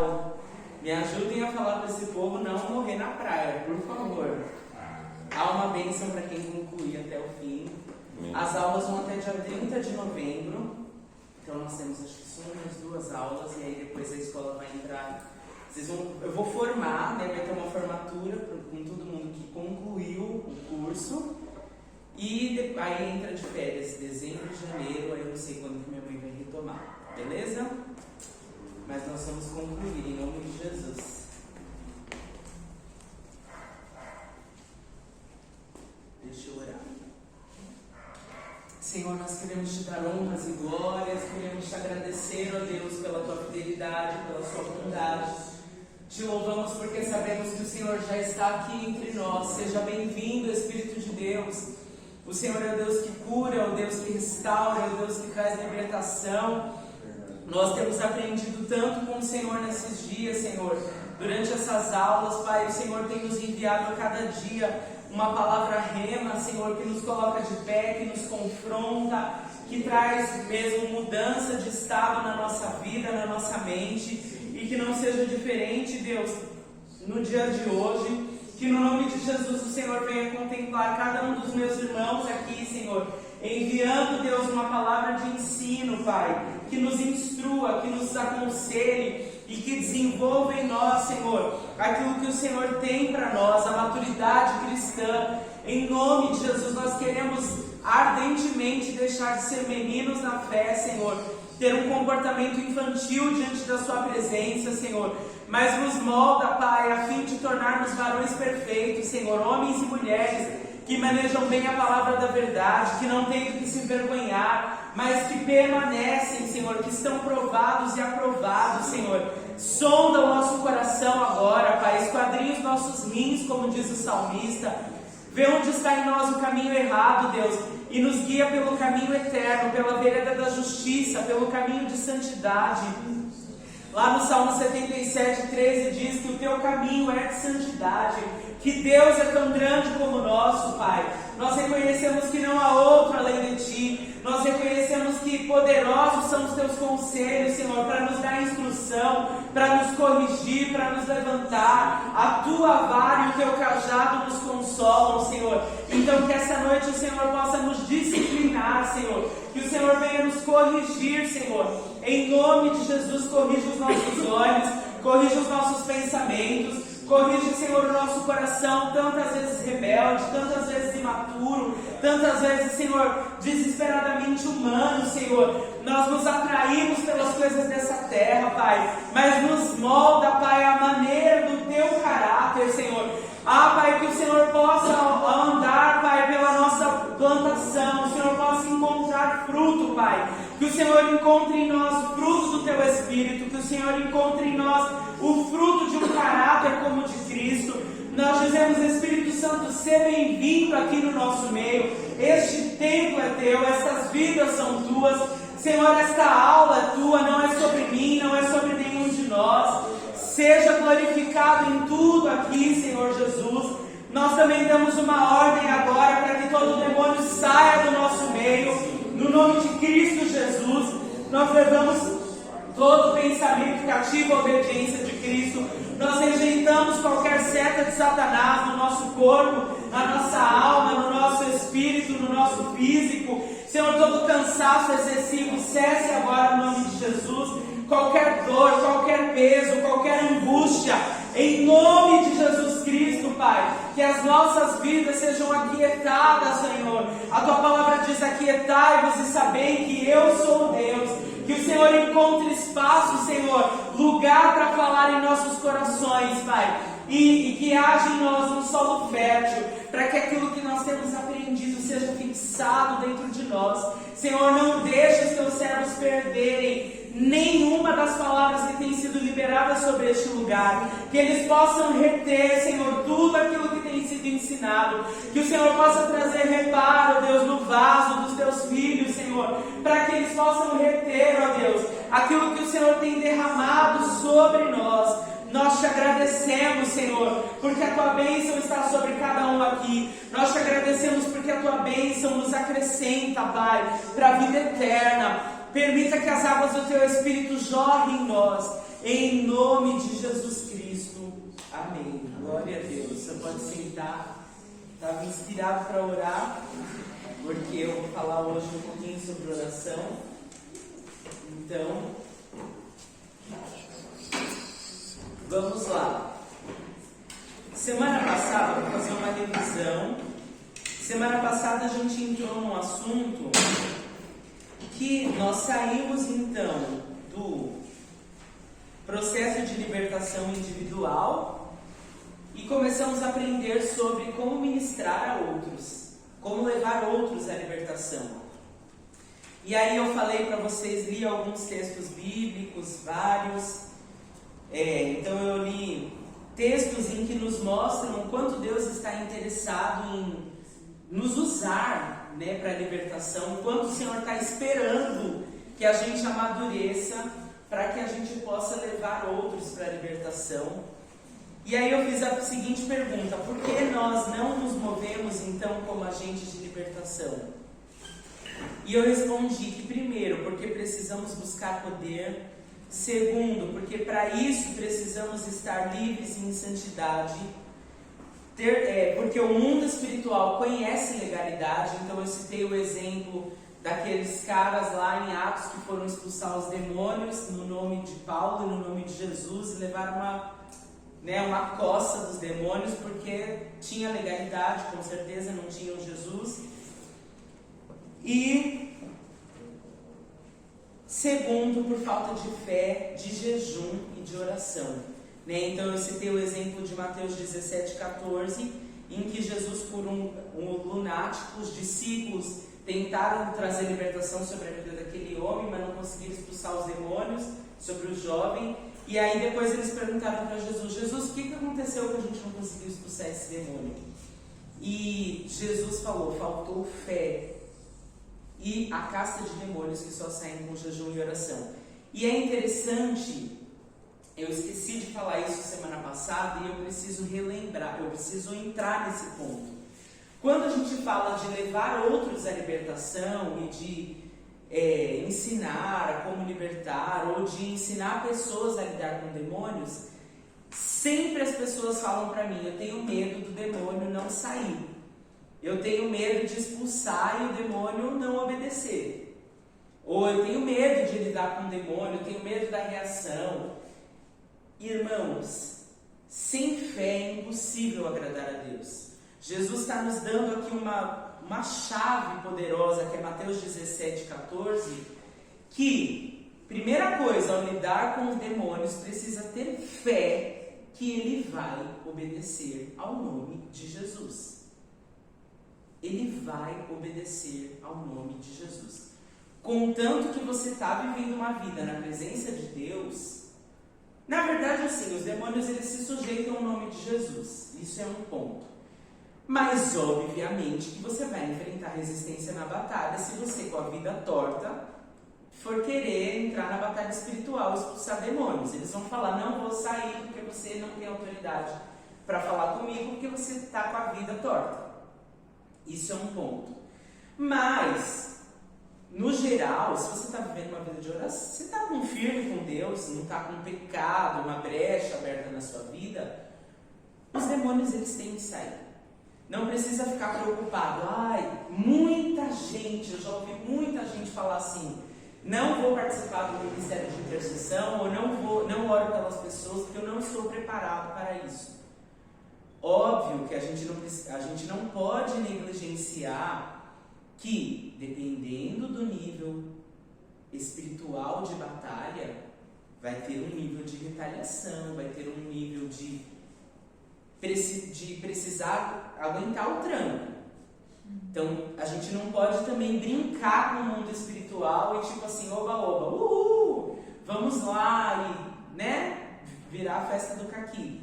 Natal. Me ajudem a falar para esse povo não morrer na praia, por favor. Há uma bênção para quem concluir até o fim. As aulas vão até dia 30 de novembro. Então nós temos, acho que só umas 2 aulas, e aí depois a escola vai entrar. Eu vou formar, né? Vai ter uma formatura com todo mundo que concluiu o curso. E aí entra de férias, dezembro e janeiro, aí eu não sei quando que minha mãe vai retomar, beleza? Mas nós vamos concluir em nome de Jesus. Deixa eu orar. Senhor, nós queremos te dar honras e glórias, queremos te agradecer, ó Deus, pela tua fidelidade, pela sua bondade. Te louvamos porque sabemos que o Senhor já está aqui entre nós. Seja bem-vindo, Espírito de Deus. O Senhor é o Deus que cura, é o Deus que restaura, é o Deus que traz libertação. Nós temos aprendido tanto com o Senhor nesses dias, Senhor. Durante essas aulas, Pai, o Senhor tem nos enviado a cada dia uma palavra rema, Senhor, que nos coloca de pé, que nos confronta, que traz mesmo mudança de estado na nossa vida, na nossa mente, e que não seja diferente, Deus, no dia de hoje. Que no nome de Jesus o Senhor venha contemplar cada um dos meus irmãos aqui, Senhor, enviando, Deus, uma palavra de ensino, Pai, que nos instrua, que nos aconselhe e que desenvolva em nós, Senhor, aquilo que o Senhor tem para nós, a maturidade cristã. Em nome de Jesus, nós queremos ardentemente deixar de ser meninos na fé, Senhor, ter um comportamento infantil diante da sua presença, Senhor, mas nos molda, Pai, a fim de tornarmos varões perfeitos, Senhor, homens e mulheres que manejam bem a palavra da verdade, que não têm do que se envergonhar, mas que permanecem, Senhor, que estão provados e aprovados, Senhor. Sonda o nosso coração agora, Pai, esquadrinha os nossos rins, como diz o salmista. Vê onde está em nós o caminho errado, Deus, e nos guia pelo caminho eterno, pela vereda da justiça, pelo caminho de santidade. Lá no Salmo 77, 13 diz que o teu caminho é de santidade, que Deus é tão grande como o nosso, Pai. Nós reconhecemos que não há outro além de Ti. Nós reconhecemos que poderosos são os Teus conselhos, Senhor, para nos dar instrução, para nos corrigir, para nos levantar. A Tua vara e o Teu cajado nos consolam, Senhor. Então que essa noite o Senhor possa nos disciplinar, Senhor. Que o Senhor venha nos corrigir, Senhor. Em nome de Jesus, corrija os nossos olhos, corrija os nossos pensamentos, corrija, Senhor, o nosso coração, tantas vezes rebelde, tantas vezes imaturo, tantas vezes, Senhor, desesperadamente humano, Senhor. Nós nos atraímos pelas coisas dessa terra, Pai, mas nos molda, Pai, a maneira do Teu caráter, Senhor. Pai, que o Senhor possa andar, Pai, pela nossa plantação, o Senhor possa encontrar fruto, Pai. Que o Senhor encontre em nós o fruto do Teu Espírito, que o Senhor encontre em nós o fruto de um caráter como o de Cristo. Nós dizemos, Espírito Santo, seja bem-vindo aqui no nosso meio. Este templo é Teu, estas vidas são Tuas. Senhor, esta aula é Tua, não é sobre mim, não é sobre nenhum de nós. Seja glorificado em tudo aqui, Senhor Jesus. Nós também damos uma ordem agora para que todo demônio saia do nosso meio. No nome de Cristo Jesus, nós levamos todo pensamento cativo à obediência de Cristo. Nós rejeitamos qualquer seta de Satanás no nosso corpo, na nossa alma, no nosso espírito, no nosso físico. Senhor, todo cansaço excessivo, cesse agora no nome de Jesus. Qualquer dor, qualquer peso, qualquer angústia, em nome de Jesus Cristo, Pai, que as nossas vidas sejam aquietadas, Senhor. A Tua palavra diz: aquietai-vos e sabei que eu sou Deus. Que o Senhor encontre espaço, Senhor, lugar para falar em nossos corações, Pai, e que haja em nós um solo fértil, para que aquilo que nós temos aprendido seja fixado dentro de nós. Senhor, não deixe os Teus servos perderem nenhuma das palavras que têm sido liberadas sobre este lugar, que eles possam reter, Senhor, tudo aquilo que tem sido ensinado, que o Senhor possa trazer reparo, Deus, no vaso dos Teus filhos, Senhor, para que eles possam reter, ó Deus, aquilo que o Senhor tem derramado sobre nós. Nós te agradecemos, Senhor, porque a Tua bênção está sobre cada um aqui. Nós te agradecemos porque a Tua bênção nos acrescenta, Pai, para a vida eterna. Permita que as águas do Teu Espírito jorrem em nós, Em nome de Jesus Cristo. Amém. Glória a Deus. Você pode sentar. Estava inspirado para orar, porque eu vou falar hoje um pouquinho sobre oração. Então, vamos lá. Semana passada, vou fazer uma revisão. Semana passada a gente entrou num assunto que nós saímos então do processo de libertação individual e começamos a aprender sobre como ministrar a outros, como levar outros à libertação. E aí eu falei para vocês, li alguns textos bíblicos, vários. Então eu li textos em que nos mostram o quanto Deus está interessado em nos usar, para a libertação, o quanto o Senhor está esperando que a gente amadureça para que a gente possa levar outros para a libertação. E aí eu fiz a seguinte pergunta: por que nós não nos movemos então como agentes de libertação? E eu respondi que primeiro, porque precisamos buscar poder. Segundo, porque para isso precisamos estar livres em santidade. Porque o mundo espiritual conhece legalidade. Então eu citei o exemplo daqueles caras lá em Atos que foram expulsar os demônios no nome de Paulo e no nome de Jesus e levaram uma coça dos demônios, porque tinha legalidade, com certeza não tinham Jesus. E segundo, por falta de fé, de jejum e de oração. Então eu citei o exemplo de Mateus 17,14, em que Jesus curou um lunático. Os discípulos tentaram trazer libertação sobre a vida daquele homem, mas não conseguiram expulsar os demônios sobre o jovem. E aí depois eles perguntaram para Jesus: Jesus, o que aconteceu que a gente não conseguiu expulsar esse demônio? E Jesus falou: faltou fé e a casta de demônios que só saem com jejum e oração. E é interessante, eu esqueci de falar isso semana passada e eu preciso relembrar, eu preciso entrar nesse ponto. Quando a gente fala de levar outros à libertação e de ensinar a como libertar, ou de ensinar pessoas a lidar com demônios, sempre as pessoas falam para mim: eu tenho medo do demônio não sair, eu tenho medo de expulsar e o demônio não obedecer, ou eu tenho medo de lidar com o demônio, eu tenho medo da reação. Irmãos, sem fé é impossível agradar a Deus. Jesus está nos dando aqui uma chave poderosa, que é Mateus 17,14, que, primeira coisa, ao lidar com os demônios, precisa ter fé que ele vai obedecer ao nome de Jesus. Ele vai obedecer ao nome de Jesus. Contanto que você está vivendo uma vida na presença de Deus. Na verdade, assim, os demônios eles se sujeitam ao nome de Jesus. Isso é um ponto. Mas, obviamente, que você vai enfrentar resistência na batalha se você, com a vida torta, for querer entrar na batalha espiritual, expulsar demônios. Eles vão falar: não vou sair porque você não tem autoridade para falar comigo, porque você está com a vida torta. Isso é um ponto. Mas, no geral, se você está vivendo uma vida de oração, você está firme com Deus, não está com um pecado, uma brecha aberta na sua vida, os demônios eles têm que sair. Não precisa ficar preocupado. Muita gente, eu já ouvi muita gente falar assim: não vou participar do ministério de intercessão, ou não oro pelas pessoas porque eu não estou preparado para isso. Óbvio que a gente não pode negligenciar que, dependendo do nível espiritual de batalha, vai ter um nível de retaliação, vai ter um nível de precisar aguentar o tranco. Então, a gente não pode também brincar com o mundo espiritual e tipo assim, oba, vamos lá e, virar a festa do caqui.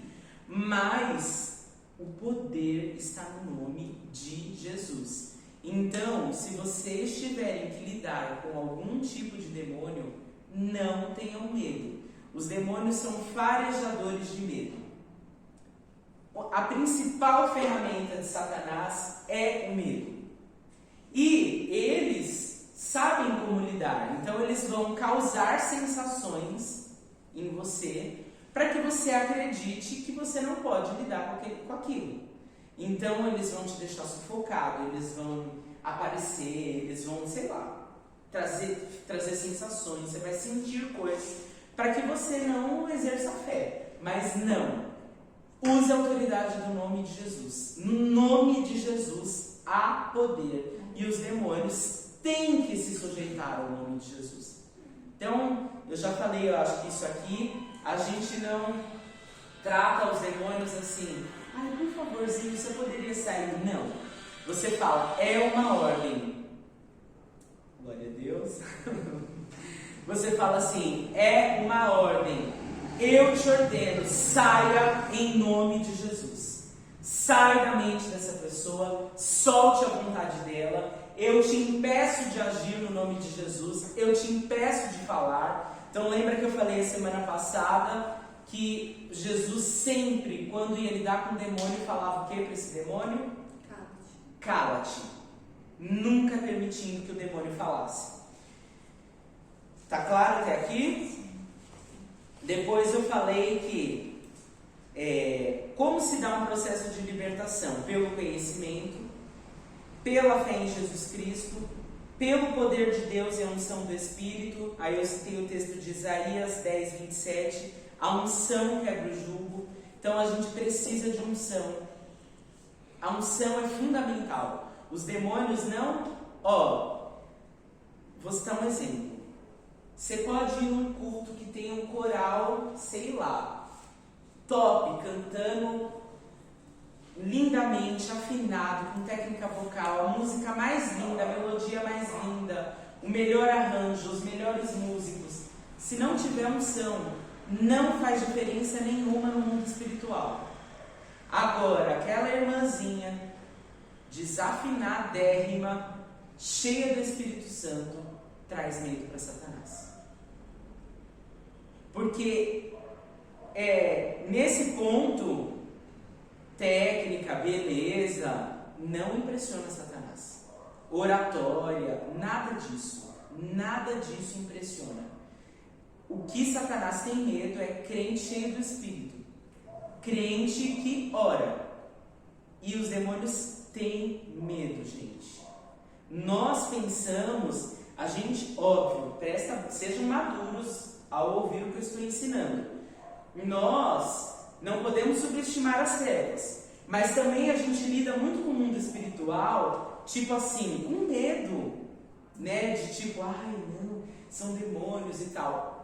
Mas o poder está no nome de Jesus. Então, se vocês tiverem que lidar com algum tipo de demônio, não tenham medo. Os demônios são farejadores de medo. A principal ferramenta de Satanás é o medo. E eles sabem como lidar. Então, eles vão causar sensações em você, para que você acredite que você não pode lidar com aquilo. Então eles vão te deixar sufocado, eles vão aparecer, eles vão, sei lá, trazer sensações, você vai sentir coisas para que você não exerça fé. Mas não, use a autoridade do nome de Jesus. No nome de Jesus há poder e os demônios têm que se sujeitar ao nome de Jesus. Então, eu já falei, eu acho que isso aqui, a gente não trata os demônios assim, ai, por favorzinho, você poderia sair. Não. Você fala, é uma ordem. Glória a Deus. Você fala assim, é uma ordem. Eu te ordeno, saia em nome de Jesus. Sai da mente dessa pessoa, solte a vontade dela. Eu te impeço de agir no nome de Jesus. Eu te impeço de falar. Então lembra que eu falei a semana passada que Jesus sempre, quando ia lidar com o demônio, falava o que para esse demônio? Cala-te. Nunca permitindo que o demônio falasse. Tá claro até aqui? Depois eu falei que como se dá um processo de libertação? Pelo conhecimento, pela fé em Jesus Cristo, pelo poder de Deus e a unção do Espírito. Aí eu citei o texto de Isaías 10, 27. A unção quebra o jugo. Então a gente precisa de unção. A unção é fundamental. Os demônios não... vou citar um exemplo. Você pode ir num culto que tem um coral, sei lá, top, cantando lindamente, afinado, com técnica vocal, a música mais linda, a melodia mais linda, o melhor arranjo, os melhores músicos. Se não tiver unção, não faz diferença nenhuma no mundo espiritual. Agora, aquela irmãzinha desafinadérrima, cheia do Espírito Santo, traz medo para Satanás. Porque nesse ponto, técnica, beleza, não impressiona Satanás. Oratória, nada disso impressiona. O que Satanás tem medo é crente cheio do Espírito, crente que ora. E os demônios têm medo, gente. Nós pensamos, a gente, óbvio, sejam maduros ao ouvir o que eu estou ensinando. Nós não podemos subestimar as trevas, mas também a gente lida muito com o mundo espiritual, tipo assim, com medo, né? De tipo, ai não, são demônios e tal.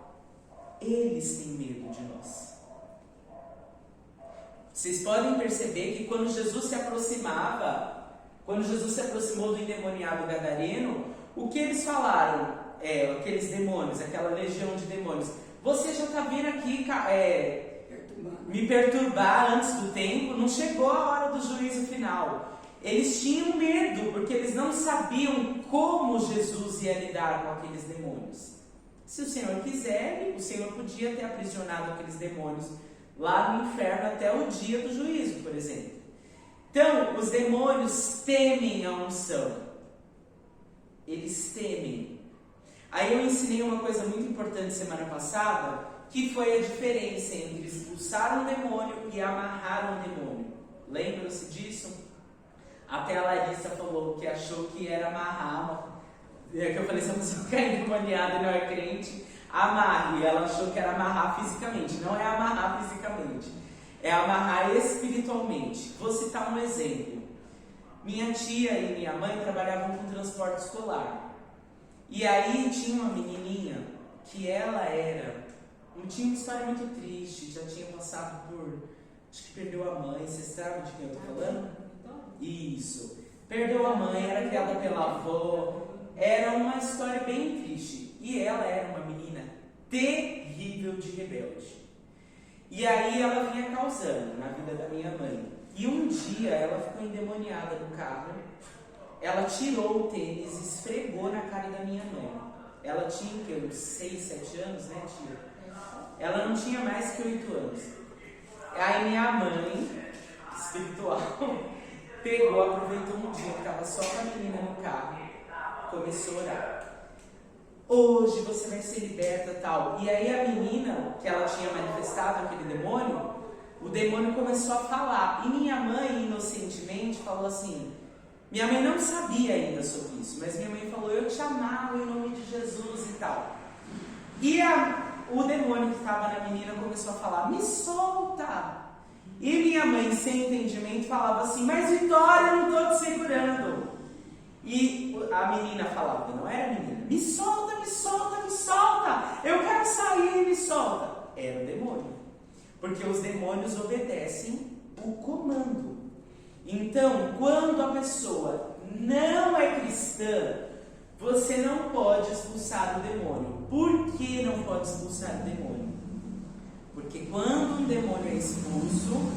Eles têm medo de nós. Vocês podem perceber que quando Jesus se aproximou do endemoniado gadareno, o que eles falaram? Aqueles demônios, aquela legião de demônios. Você já está vindo aqui me perturbar antes do tempo, não chegou a hora do juízo final. Eles tinham medo, porque eles não sabiam como Jesus ia lidar com aqueles demônios. Se o Senhor quiser, o Senhor podia ter aprisionado aqueles demônios lá no inferno até o dia do juízo, por exemplo. Então, os demônios temem a unção. Eles temem. Aí eu ensinei uma coisa muito importante semana passada, que foi a diferença entre expulsar um demônio e amarrar um demônio. Lembram-se disso? Até a Larissa falou que achou que era amarrar. Que eu falei, se a pessoa ficar endemoniada e não é crente, amarre. E ela achou que era amarrar fisicamente. Não é amarrar fisicamente, é amarrar espiritualmente. Vou citar um exemplo. Minha tia e minha mãe trabalhavam com transporte escolar. E aí tinha uma menininha que ela tinha uma história muito triste, já tinha passado por, acho que perdeu a mãe. Vocês sabem de quem eu estou falando? Isso, perdeu a mãe, era criada pela avó, era uma história bem triste. E ela era uma menina terrível de rebelde. E aí ela vinha causando na vida da minha mãe. E um dia ela ficou endemoniada no carro. Ela tirou o tênis e esfregou na cara da minha mãe. Ela tinha uns 6, 7 anos, né, tia? Ela não tinha mais que 8 anos. Aí minha mãe, espiritual, pegou, aproveitou um dia que estava só com a menina no carro, começou a orar. hoje você vai ser liberta, tal. E aí a menina, que ela tinha manifestado aquele demônio, o demônio começou a falar. E minha mãe, inocentemente, falou assim, minha mãe não sabia ainda sobre isso, mas minha mãe falou, eu te amava em nome de Jesus e tal. E o demônio que estava na menina começou a falar, me solta. E minha mãe, sem entendimento, falava assim, mas Vitória, eu não estou te segurando. E a menina falava, não era a menina, me solta, me solta, me solta, eu quero sair, me solta. Era o demônio, porque os demônios obedecem o comando. Então, quando a pessoa não é cristã, você não pode expulsar o demônio. Por que não pode expulsar o demônio? Porque quando um demônio é expulso,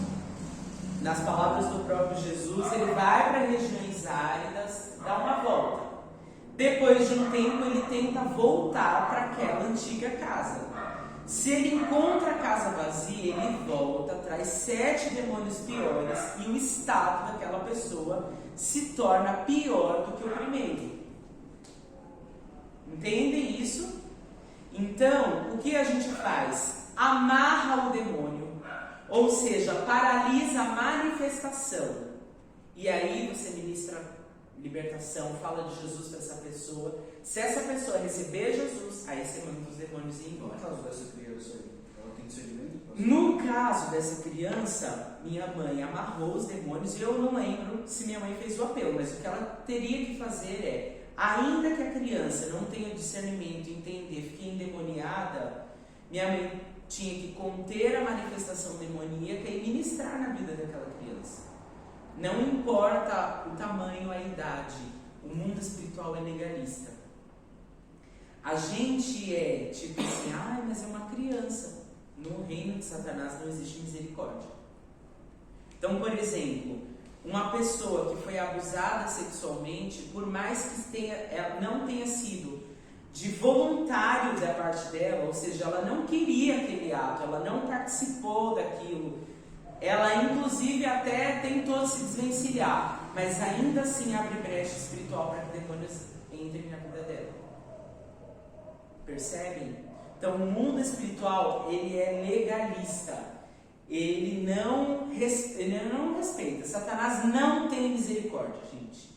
nas palavras do próprio Jesus, ele vai para regiões áridas, dá uma volta. Depois de um tempo, ele tenta voltar para aquela antiga casa. Se ele encontra a casa vazia, ele volta, traz 7 demônios piores e o estado daquela pessoa se torna pior do que o primeiro. Entendem isso? Então, o que a gente faz? Amarra o demônio, ou seja, paralisa a manifestação. E aí você ministra libertação, fala de Jesus para essa pessoa. Se essa pessoa receber Jesus, aí você manda os demônios ir embora. No caso dessa criança aí, ela tem discernimento? No caso dessa criança, minha mãe amarrou os demônios e eu não lembro se minha mãe fez o apelo, mas o que ela teria que fazer é, ainda que a criança não tenha discernimento, entender, fique endemoniada, minha mãe tinha que conter a manifestação demoníaca e ministrar na vida daquela criança. Não importa o tamanho, a idade, o mundo espiritual é legalista. A gente é tipo assim, mas é uma criança. No reino de Satanás não existe misericórdia. Então, por exemplo, uma pessoa que foi abusada sexualmente, por mais que ela não tenha sido de voluntário da parte dela, ou seja, ela não queria aquele ato, ela não participou daquilo, ela inclusive até tentou se desvencilhar, mas ainda assim abre brecha espiritual para que demônios entrem na vida dela. Percebem? Então o mundo espiritual, ele é legalista, ele não respeita. Satanás não tem misericórdia, gente.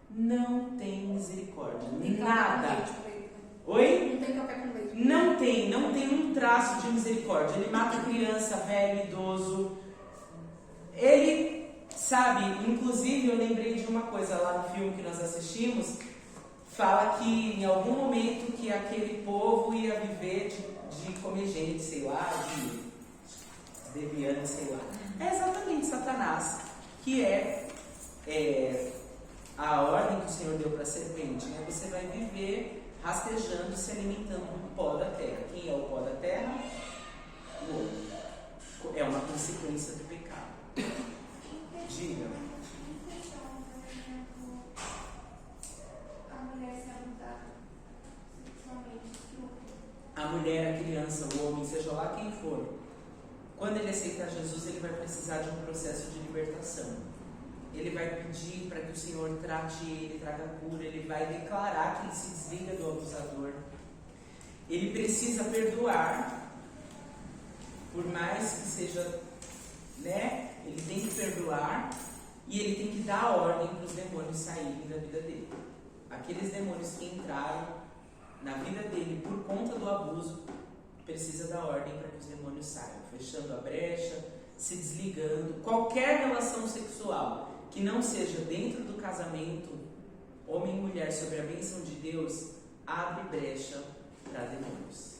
Não tem misericórdia. Nada. Oi? Não tem café com leite. Não tem um traço de misericórdia. Ele mata criança, velho, idoso. Ele, sabe, inclusive eu lembrei de uma coisa lá no filme que nós assistimos, fala que em algum momento que aquele povo ia viver de comer gente, sei lá, de deviante, sei lá. É exatamente Satanás, que é a ordem que o Senhor deu para a serpente, né? Você vai viver rastejando, se alimentando do pó da terra. Quem é o pó da terra? O outro. É uma consequência do pecado. Diga. A mulher, a criança, o homem, seja lá quem for, quando ele aceitar Jesus, ele vai precisar de um processo de libertação. Ele vai pedir para que o Senhor trate ele, traga cura, ele vai declarar que ele se desliga do abusador. Ele precisa perdoar, por mais que seja, né? Ele tem que perdoar e ele tem que dar ordem para os demônios saírem da vida dele. Aqueles demônios que entraram na vida dele por conta do abuso, precisa dar ordem para que os demônios saiam, fechando a brecha, se desligando. Qualquer relação sexual que não seja dentro do casamento, homem e mulher, sobre a bênção de Deus, abre brecha para demônios.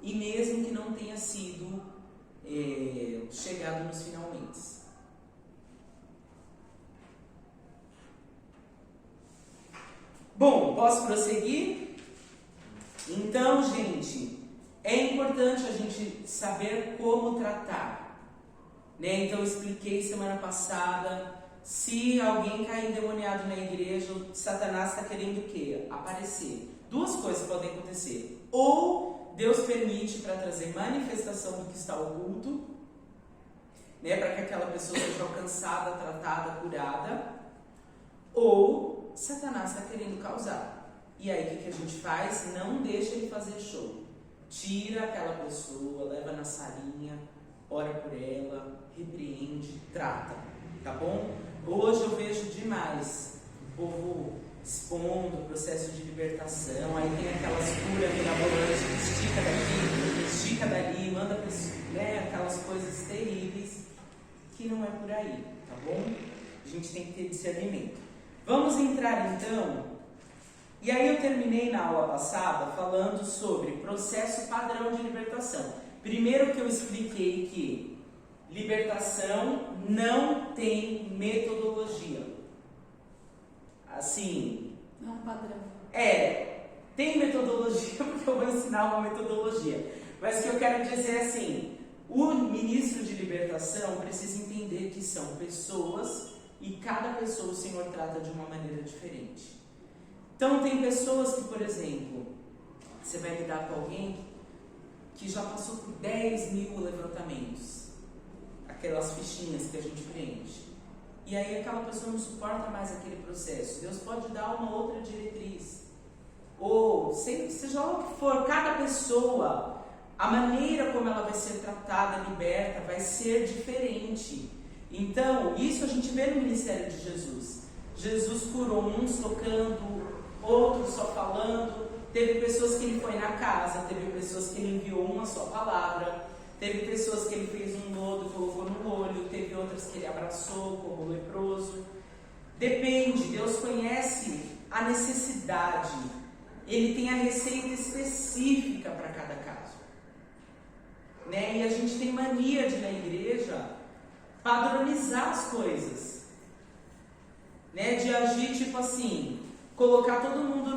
E mesmo que não tenha sido chegado nos finalmente. Bom, posso prosseguir? Então, gente, é importante a gente saber como tratar, né? Então, eu expliquei semana passada, se alguém cair endemoniado na igreja, Satanás está querendo o quê? Aparecer. Duas coisas podem acontecer. Ou Deus permite para trazer manifestação do que está oculto, né? Para que aquela pessoa seja alcançada, tratada, curada. Ou Satanás está querendo causar. E aí o que a gente faz? Não deixa ele fazer show. Tira aquela pessoa, leva na salinha, ora por ela, repreende, trata, tá bom? Hoje eu vejo demais o povo expondo o processo de libertação, aí tem aquelas curas mirabolantes que estica daqui, estica dali, manda aquelas coisas terríveis, que não é por aí, tá bom? A gente tem que ter discernimento. Vamos entrar então, e aí eu terminei na aula passada falando sobre processo padrão de libertação. Primeiro que eu expliquei que libertação não tem metodologia. Assim... Não padrão. Tem metodologia, porque eu vou ensinar uma metodologia. Mas o que eu quero dizer é assim, o ministro de libertação precisa entender que são pessoas e cada pessoa o Senhor trata de uma maneira diferente. Então tem pessoas que, por exemplo, você vai lidar com alguém que já passou por 10 mil levantamentos, aquelas fichinhas que a gente preenche. E aí aquela pessoa não suporta mais aquele processo. Deus pode dar uma outra diretriz. Ou, seja lá o que for, cada pessoa, a maneira como ela vai ser tratada, liberta, vai ser diferente. Então, isso a gente vê no ministério de Jesus. Jesus curou uns tocando, outros só falando. Teve pessoas que ele foi na casa, teve pessoas que ele enviou uma só palavra. Teve pessoas que ele fez um lodo, colocou no olho, teve outras que ele abraçou como o leproso. Depende, Deus conhece a necessidade. Ele tem a receita específica para cada caso. Né? E a gente tem mania de, na igreja, padronizar as coisas. Né? De agir tipo assim, colocar todo mundo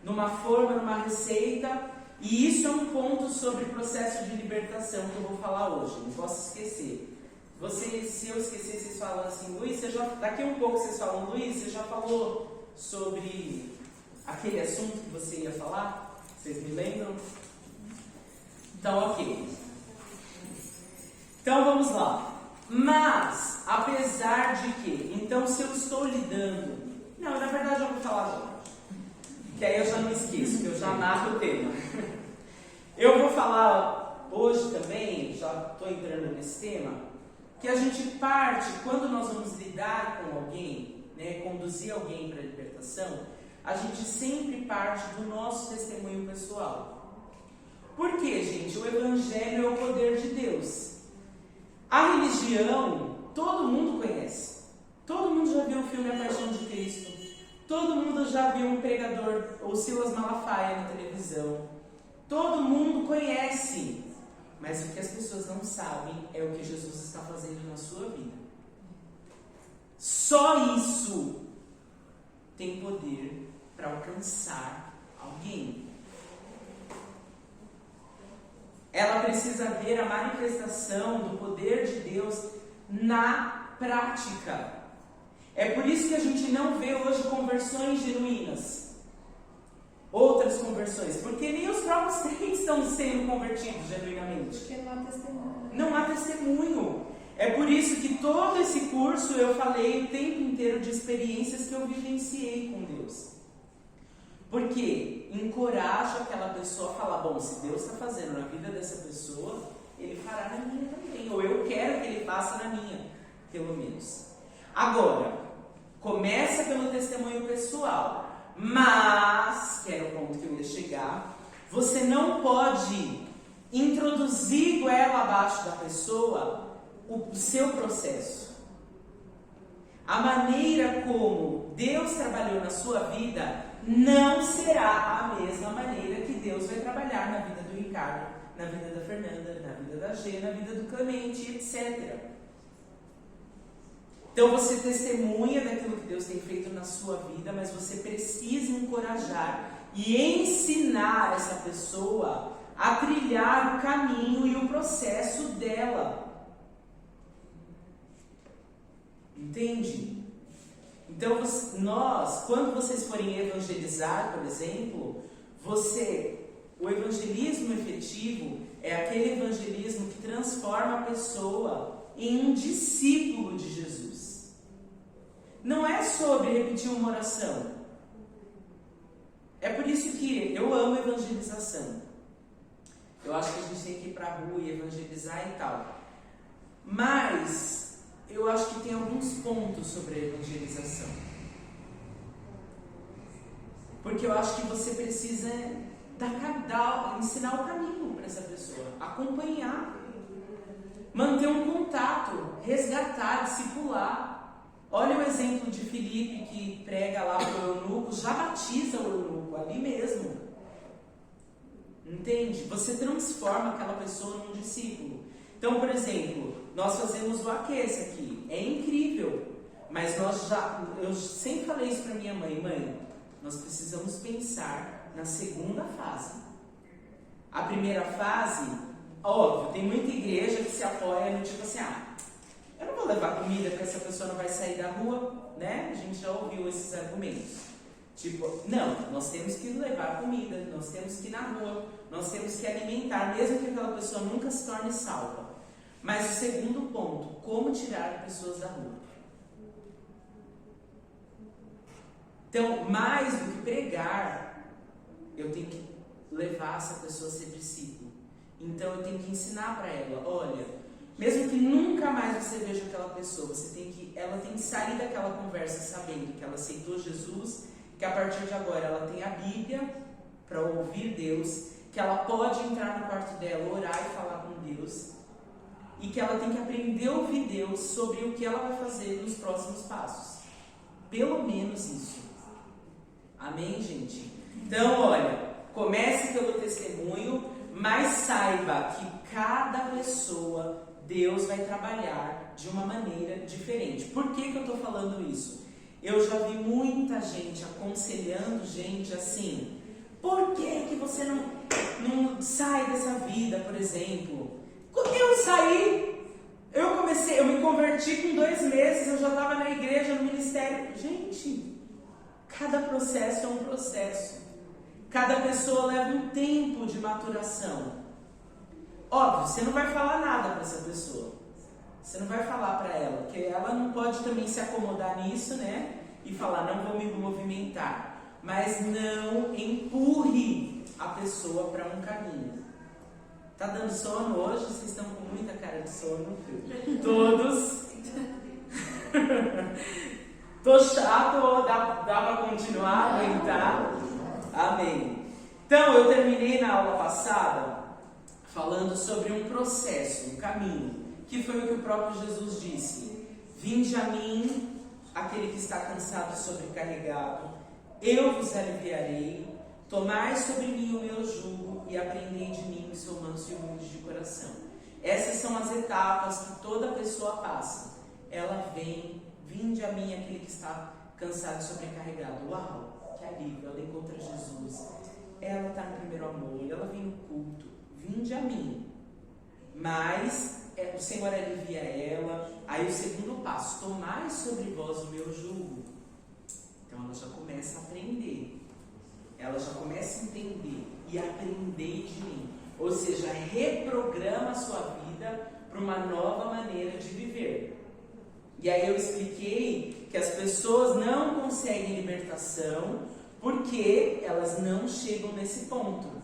numa forma, numa receita. E isso é um ponto sobre o processo de libertação que eu vou falar hoje, não posso esquecer. Se eu esquecer, vocês falam assim, Luiz, daqui a um pouco vocês falam, Luiz, você já falou sobre aquele assunto que você ia falar? Vocês me lembram? Então, ok. Então, vamos lá. Mas, apesar de que, então se eu estou lidando... Não, na verdade eu vou falar agora. Que aí eu já não esqueço, que eu já mato o tema. Eu vou falar hoje também, já estou entrando nesse tema, que a gente parte, quando nós vamos lidar com alguém, né, conduzir alguém para a libertação, a gente sempre parte do nosso testemunho pessoal. Por quê, gente? O Evangelho é o poder de Deus. A religião, todo mundo conhece. Todo mundo já viu o filme A Paixão de Cristo. Todo mundo já viu um pregador, ou Silas Malafaia na televisão. Todo mundo conhece. Mas o que as pessoas não sabem é o que Jesus está fazendo na sua vida. Só isso tem poder para alcançar alguém. Ela precisa ver a manifestação do poder de Deus na prática. É por isso que a gente não vê hoje conversões genuínas. Outras conversões. Porque nem os próprios crentes estão sendo convertidos genuinamente. Porque não há testemunho. Não há testemunho. É por isso que todo esse curso eu falei o tempo inteiro de experiências que eu vivenciei com Deus. Porque encoraja aquela pessoa a falar, bom, se Deus está fazendo na vida dessa pessoa, Ele fará na minha também. Ou eu quero que Ele faça na minha, pelo menos. Agora, começa pelo testemunho pessoal, mas, que era o ponto que eu ia chegar, você não pode introduzir goela abaixo da pessoa o seu processo. A maneira como Deus trabalhou na sua vida não será a mesma maneira que Deus vai trabalhar na vida do Ricardo, na vida da Fernanda, na vida da Gê, na vida do Clemente, etc. Então você testemunha daquilo que Deus tem feito na sua vida, mas você precisa encorajar e ensinar essa pessoa a trilhar o caminho e o processo dela. Entende? Então nós, quando vocês forem evangelizar, por exemplo, o evangelismo efetivo é aquele evangelismo que transforma a pessoa em um discípulo de Jesus. não é sobre repetir uma oração. É por isso que eu amo evangelização. Eu acho que a gente tem que ir para a rua e evangelizar e tal. Mas eu acho que tem alguns pontos sobre a evangelização. Porque eu acho que você precisa ensinar o caminho para essa pessoa, acompanhar, manter um contato, resgatar, discipular. Olha o exemplo de Filipe que prega lá para o eunuco, já batiza o eunuco ali mesmo. Entende? Você transforma aquela pessoa num discípulo. Então, por exemplo, nós fazemos o aquece aqui, é incrível, mas eu sempre falei isso para minha mãe, nós precisamos pensar na segunda fase. A primeira fase, óbvio, tem muita igreja que se apoia no tipo assim, eu não vou levar comida porque essa pessoa não vai sair da rua, né? A gente já ouviu esses argumentos. Tipo, não, nós temos que levar comida, nós temos que ir na rua, nós temos que alimentar, mesmo que aquela pessoa nunca se torne salva. Mas o segundo ponto, como tirar pessoas da rua? Então, mais do que pregar, eu tenho que levar essa pessoa a ser discípulo. Então, eu tenho que ensinar para ela, olha, mesmo que nunca mais você veja aquela pessoa, ela tem que sair daquela conversa sabendo que ela aceitou Jesus, que a partir de agora ela tem a Bíblia para ouvir Deus, que ela pode entrar no quarto dela, orar e falar com Deus, e que ela tem que aprender a ouvir Deus sobre o que ela vai fazer nos próximos passos. Pelo menos isso. Amém, gente? Então, olha, comece pelo testemunho, mas saiba que cada pessoa, Deus vai trabalhar de uma maneira diferente. Por que eu estou falando isso? Eu já vi muita gente aconselhando gente assim, por que você não sai dessa vida, por exemplo? Quando eu saí, eu me converti com 2 meses, eu já estava na igreja, no ministério. Gente, cada processo é um processo. Cada pessoa leva um tempo de maturação. Óbvio, você não vai falar nada para essa pessoa. Você não vai falar para ela, porque ela não pode também se acomodar nisso, né? E falar, não vou me movimentar. Mas não empurre a pessoa para um caminho. Tá dando sono hoje? Vocês estão com muita cara de sono? Todos. Tô chato, dá para continuar, aguentar? Amém. Então, eu terminei na aula passada falando sobre um processo, um caminho, que foi o que o próprio Jesus disse. Vinde a mim, aquele que está cansado e sobrecarregado, eu vos aliviarei. Tomai sobre mim o meu jugo e aprendei de mim, que sou manso e humilde de coração. Essas são as etapas que toda pessoa passa. Ela vem, vinde a mim aquele que está cansado e sobrecarregado. Uau, que alívio, ela encontra Jesus. Ela está no primeiro amor, ela vem no culto. Vinde a mim. Mas o Senhor alivia ela. Aí o segundo passo, tomai sobre vós o meu jugo. Então ela já começa a aprender. Ela já começa a entender e aprender de mim. Ou seja, reprograma a sua vida para uma nova maneira de viver. E aí eu expliquei que as pessoas não conseguem libertação porque elas não chegam nesse ponto.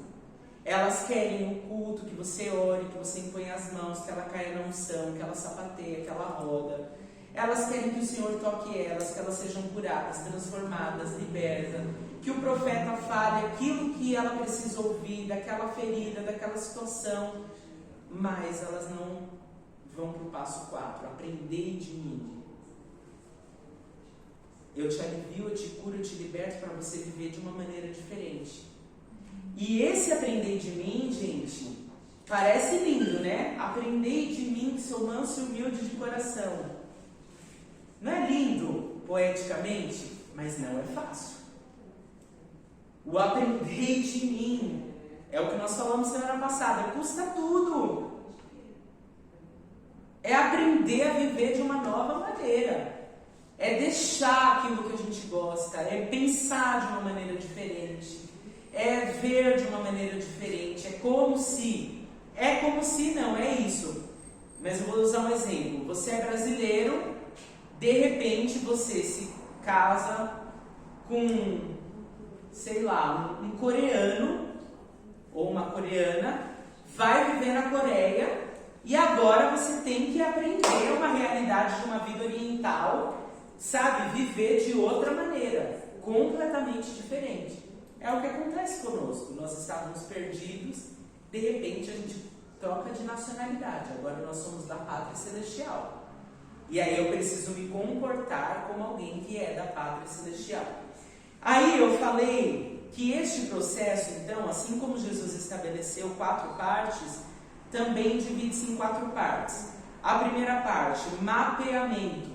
Elas querem o culto, que você ore, que você impõe as mãos, que ela caia na unção, que ela sapateia, que ela roda. Elas querem que o Senhor toque elas, que elas sejam curadas, transformadas, libertas. Que o profeta fale aquilo que ela precisa ouvir, daquela ferida, daquela situação. Mas elas não vão para o passo 4, aprender de mim. Eu te alivio, eu te curo, eu te liberto para você viver de uma maneira diferente. E esse aprender de mim, gente, parece lindo, né? Aprendei de mim, que sou manso e humilde de coração. Não é lindo, poeticamente, mas não é fácil. O aprender de mim é o que nós falamos semana passada, custa tudo. É aprender a viver de uma nova maneira. É deixar aquilo que a gente gosta, é pensar de uma maneira diferente, é ver de uma maneira diferente, é como se não, é isso. Mas eu vou usar um exemplo. Você é brasileiro, De repente você se casa com, sei lá, um coreano ou uma coreana, vai viver na Coreia e agora você tem que aprender uma realidade de uma vida oriental, sabe? Viver de outra maneira, completamente diferente. É o que acontece conosco. Nós estávamos perdidos, de repente a gente troca de nacionalidade. Agora nós somos da pátria celestial. E aí eu preciso me comportar como alguém que é da pátria celestial. Aí eu falei que este processo, então, assim como Jesus estabeleceu 4 partes, também divide-se em 4 partes. A primeira parte, mapeamento.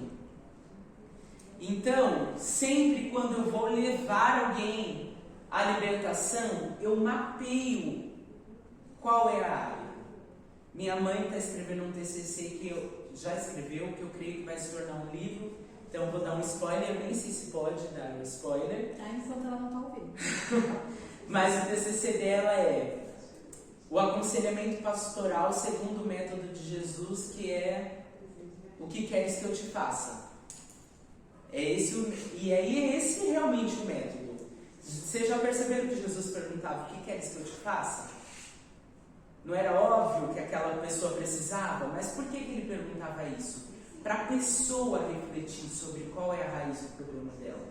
Então, sempre quando eu vou levar alguém à libertação, eu mapeio qual é a área. Minha mãe está escrevendo um TCC que já escreveu, que eu creio que vai se tornar um livro. Então eu vou dar um spoiler, eu nem sei se pode dar um spoiler. Enquanto ela não está ouvindo. Mas o TCC dela é o aconselhamento pastoral segundo o método de Jesus, que é o que queres que eu te faça. É esse realmente o método. Vocês já perceberam que Jesus perguntava o que queres que eu te faça? Não era óbvio que aquela pessoa precisava, mas por que ele perguntava isso? Para a pessoa refletir sobre qual é a raiz do problema dela.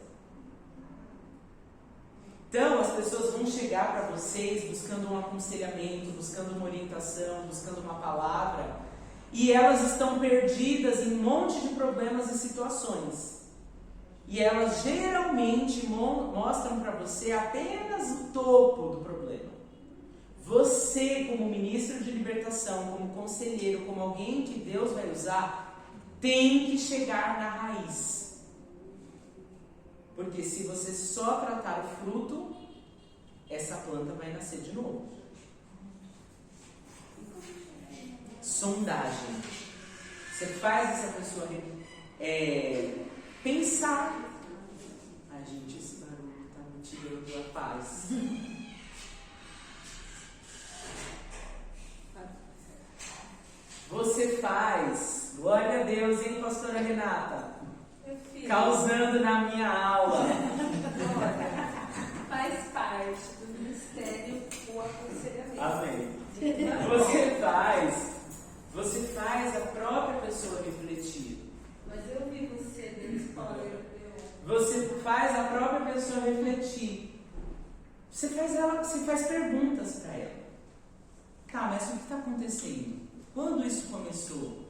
Então, as pessoas vão chegar para vocês buscando um aconselhamento, buscando uma orientação, buscando uma palavra, e elas estão perdidas em um monte de problemas e situações. E elas geralmente mostram para você apenas o topo do problema. Você, como ministro de libertação, como conselheiro, como alguém que Deus vai usar, tem que chegar na raiz. Porque se você só tratar o fruto, essa planta vai nascer de novo. Sondagem. Você faz essa pessoa pensar. Ai, gente, esse barulho tá me tirando a paz. Você faz, glória a Deus, hein, pastora Renata? Causando na minha aula. Faz parte do ministério o aconselhamento. Amém. Você faz a própria pessoa refletir. Mas eu vi você dando spoiler. Você faz a própria pessoa refletir. Você faz perguntas para ela. Tá, mas o que está acontecendo? Quando isso começou?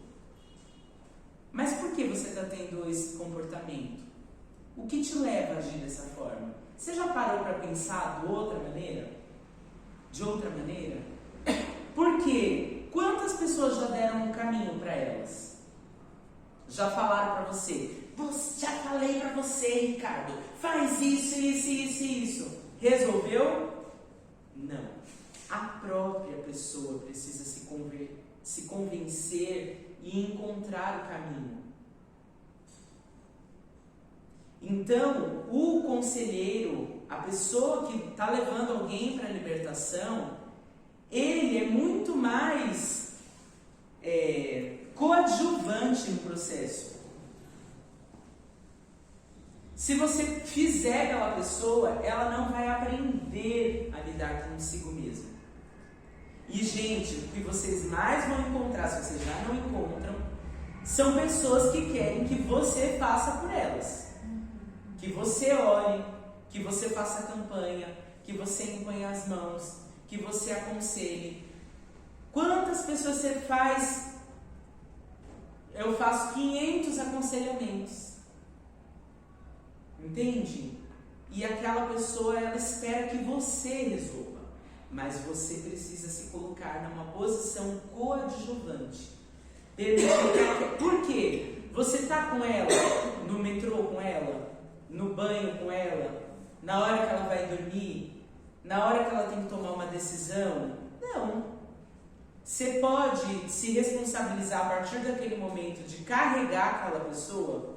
Mas por que você está tendo esse comportamento? O que te leva a agir dessa forma? Você já parou para pensar de outra maneira? De outra maneira? Por quê? Quantas pessoas já deram um caminho para elas? Já falaram para você? Já falei para você, Ricardo. Faz isso, isso, isso, isso. Resolveu? Não. A própria pessoa precisa se convencer e encontrar o caminho. Então, o conselheiro, a pessoa que está levando alguém para a libertação, ele é muito mais coadjuvante no processo. Se você fizer aquela pessoa, ela não vai aprender a lidar consigo mesma. E, gente, o que vocês mais vão encontrar, se vocês já não encontram, são pessoas que querem que você faça por elas. Que você ore, que você faça campanha, que você imponha as mãos, que você aconselhe. Quantas pessoas você faz? Eu faço 500 aconselhamentos. Entende? E aquela pessoa, ela espera que você resolva. Mas você precisa se colocar numa posição coadjuvante. Por quê? Você está com ela no metrô com ela, no banho com ela, na hora que ela vai dormir, na hora que ela tem que tomar uma decisão? Não. Você pode se responsabilizar a partir daquele momento de carregar aquela pessoa.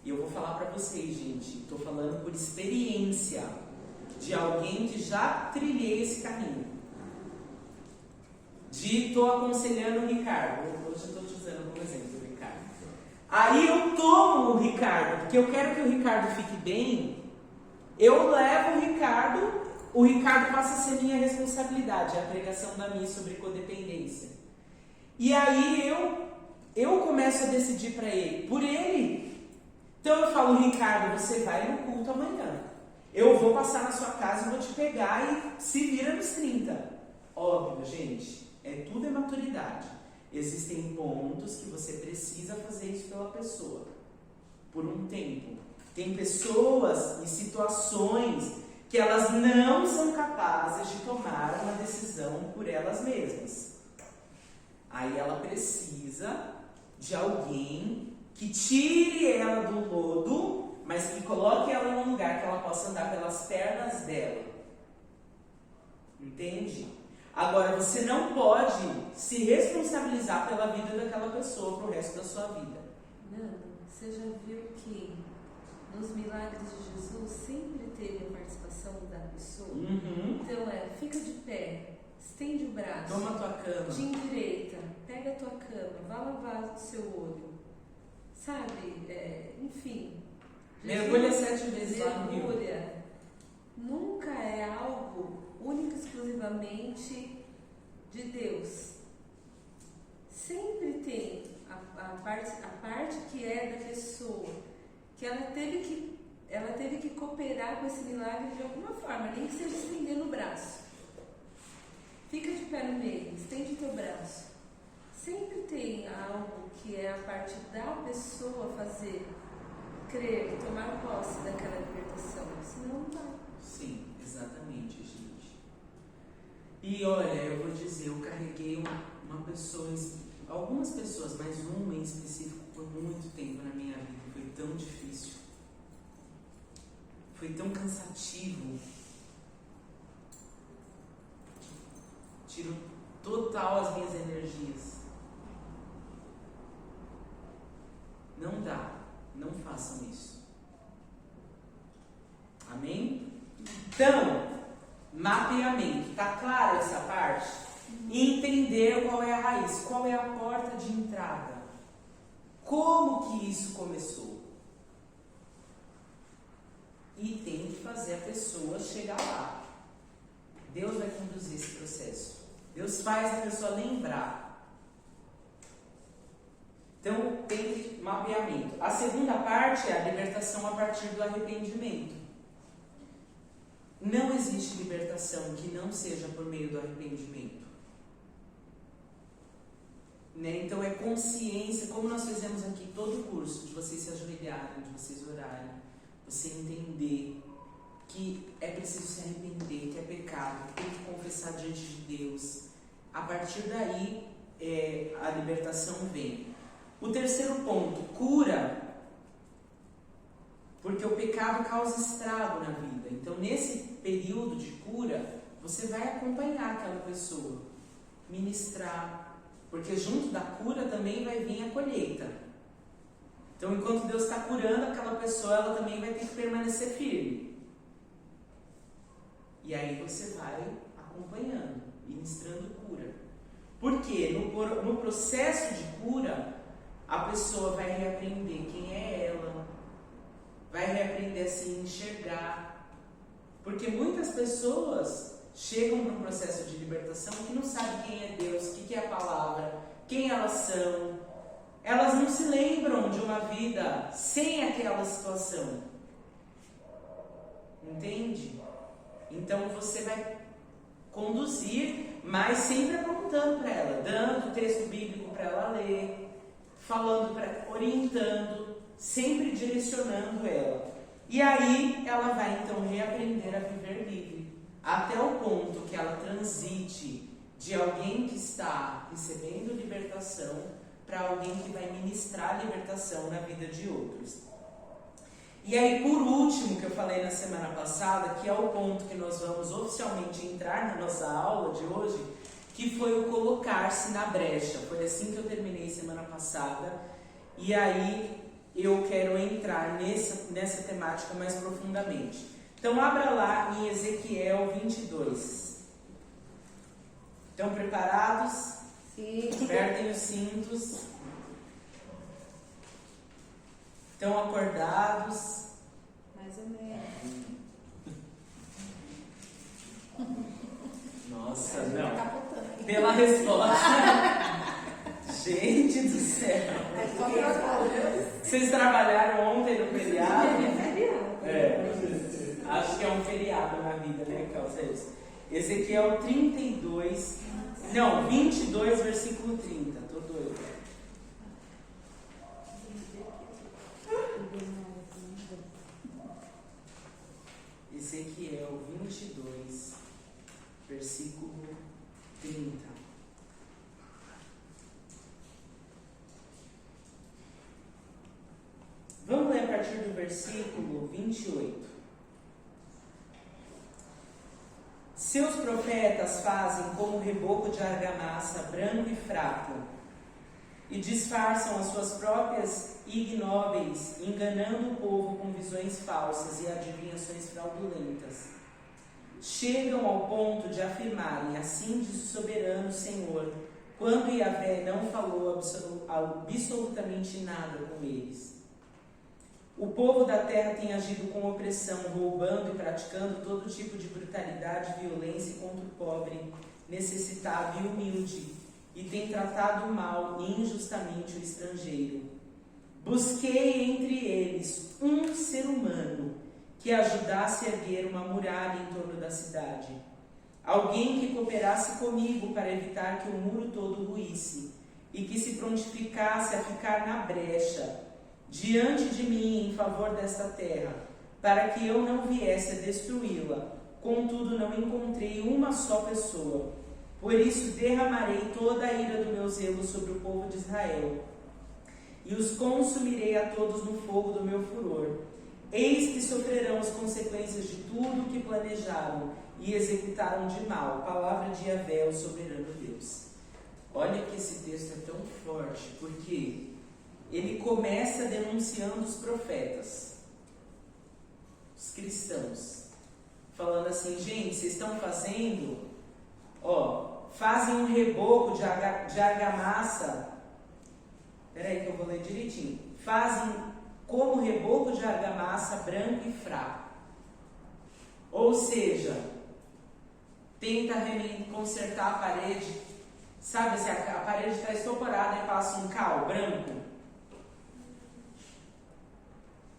E eu vou falar para vocês, gente, estou falando por experiência de alguém que já trilhei esse caminho. Estou aconselhando o Ricardo. Hoje eu estou te usando como exemplo, Ricardo. Aí eu tomo o Ricardo, porque eu quero que o Ricardo fique bem, eu levo o Ricardo passa a ser minha responsabilidade, a pregação da minha sobre codependência. E aí eu começo a decidir para ele, por ele. Então eu falo, Ricardo, você vai no culto amanhã. Eu vou passar na sua casa e vou te pegar e se vira nos 30. Óbvio, gente, tudo é maturidade. Existem pontos que você precisa fazer isso pela pessoa, por um tempo. Tem pessoas e situações que elas não são capazes de tomar uma decisão por elas mesmas. Aí ela precisa de alguém que tire ela do lodo, mas que coloque ela em um lugar que ela possa andar pelas pernas dela. Entende? Agora, você não pode se responsabilizar pela vida daquela pessoa pro resto da sua vida. Não, você já viu que nos milagres de Jesus sempre teve a participação da pessoa? Uhum. Então fica de pé, estende o braço, Toma a tua cama, te endireita, pega a tua cama, vá lavar o seu olho, sabe? Enfim. mergulha 7 vezes lá no rio. Mergulha. Nunca é algo única e exclusivamente de Deus. Sempre tem a parte que é da pessoa, que ela teve que cooperar com esse milagre de alguma forma, nem que seja estendendo o braço. Fica de pé no meio, estende o teu braço. Sempre tem algo que é a parte da pessoa fazer, crer, tomar posse daquela libertação, senão não vai. Sim, exatamente, gente. E olha, eu vou dizer, eu carreguei uma pessoa, algumas pessoas, mas uma em específico por muito tempo na minha vida. Foi tão difícil. Foi tão cansativo. Tirou total as minhas energias. Não dá. Não façam isso. Amém? Então, mapeamento. Tá clara essa parte? E entender qual é a raiz, qual é a porta de entrada. Como que isso começou? E tem que fazer a pessoa chegar lá. Deus vai conduzir esse processo. Deus faz a pessoa lembrar. Então, tem mapeamento. A segunda parte é a libertação a partir do arrependimento. Não existe libertação que não seja por meio do arrependimento. Né? Então, é consciência, como nós fizemos aqui todo o curso, de vocês se ajoelharem, de vocês orarem, você entender que é preciso se arrepender, que é pecado, que tem que confessar diante de Deus. A partir daí, a libertação vem. O terceiro ponto, cura. Porque o pecado causa estrago na vida. Então, nesse período de cura, você vai acompanhar aquela pessoa, ministrar. Porque junto da cura também vai vir a colheita. Então, enquanto Deus está curando aquela pessoa, ela também vai ter que permanecer firme. E aí você vai acompanhando, ministrando cura. Porque no processo de cura, a pessoa vai reaprender quem é ela, vai reaprender a se enxergar. Porque muitas pessoas chegam para um processo de libertação que não sabem quem é Deus, o que é a palavra, quem elas são. Elas não se lembram de uma vida sem aquela situação. Entende? Então você vai conduzir, mas sempre apontando para ela, dando texto bíblico para ela ler, falando, orientando, sempre direcionando ela. E aí ela vai então reaprender a viver livre, até o ponto que ela transite de alguém que está recebendo libertação para alguém que vai ministrar libertação na vida de outros. E aí, por último, que eu falei na semana passada, que é o ponto que nós vamos oficialmente entrar na nossa aula de hoje, que foi o colocar-se na brecha. Foi assim que eu terminei semana passada. E aí eu quero entrar nessa temática mais profundamente. Então, abra lá em Ezequiel 22. Estão preparados? Sim. Apertem os cintos. Estão acordados? Mais ou menos. Nossa, Tá não. capotando. Pela resposta. Gente do céu. Vocês trabalharam ontem no feriado? Acho que é um feriado na vida, né? Que causa isso. Ezequiel 32, não, 22, versículo 30. Tô doido. Ezequiel 22, versículo 30. Vamos ler a partir do versículo 28. Seus profetas fazem como reboco de argamassa branco e fraco, e disfarçam as suas próprias ignóbeis, enganando o povo com visões falsas e adivinhações fraudulentas. Chegam ao ponto de afirmarem, assim diz o soberano Senhor, quando Yahvé não falou absolutamente nada com eles. O povo da terra tem agido com opressão, roubando e praticando todo tipo de brutalidade e violência contra o pobre, necessitado e humilde, e tem tratado mal e injustamente o estrangeiro. Busquei entre eles um ser humano que ajudasse a erguer uma muralha em torno da cidade. Alguém que cooperasse comigo para evitar que o muro todo ruísse e que se prontificasse a ficar na brecha diante de mim em favor desta terra, para que eu não viesse a destruí-la. Contudo, não encontrei uma só pessoa. Por isso derramarei toda a ira do meu zelo sobre o povo de Israel, e os consumirei a todos no fogo do meu furor. Eis que sofrerão as consequências de tudo o que planejaram e executaram de mal. Palavra de Yahvé, o soberano Deus. Olha que esse texto é tão forte, porque ele começa denunciando os profetas, os cristãos, falando assim, gente, vocês estão fazendo, fazem um reboco de argamassa, peraí que eu vou ler direitinho, fazem como reboco de argamassa branco e fraco, ou seja, tenta consertar a parede, sabe, se a parede está estoporada e passa um cal branco.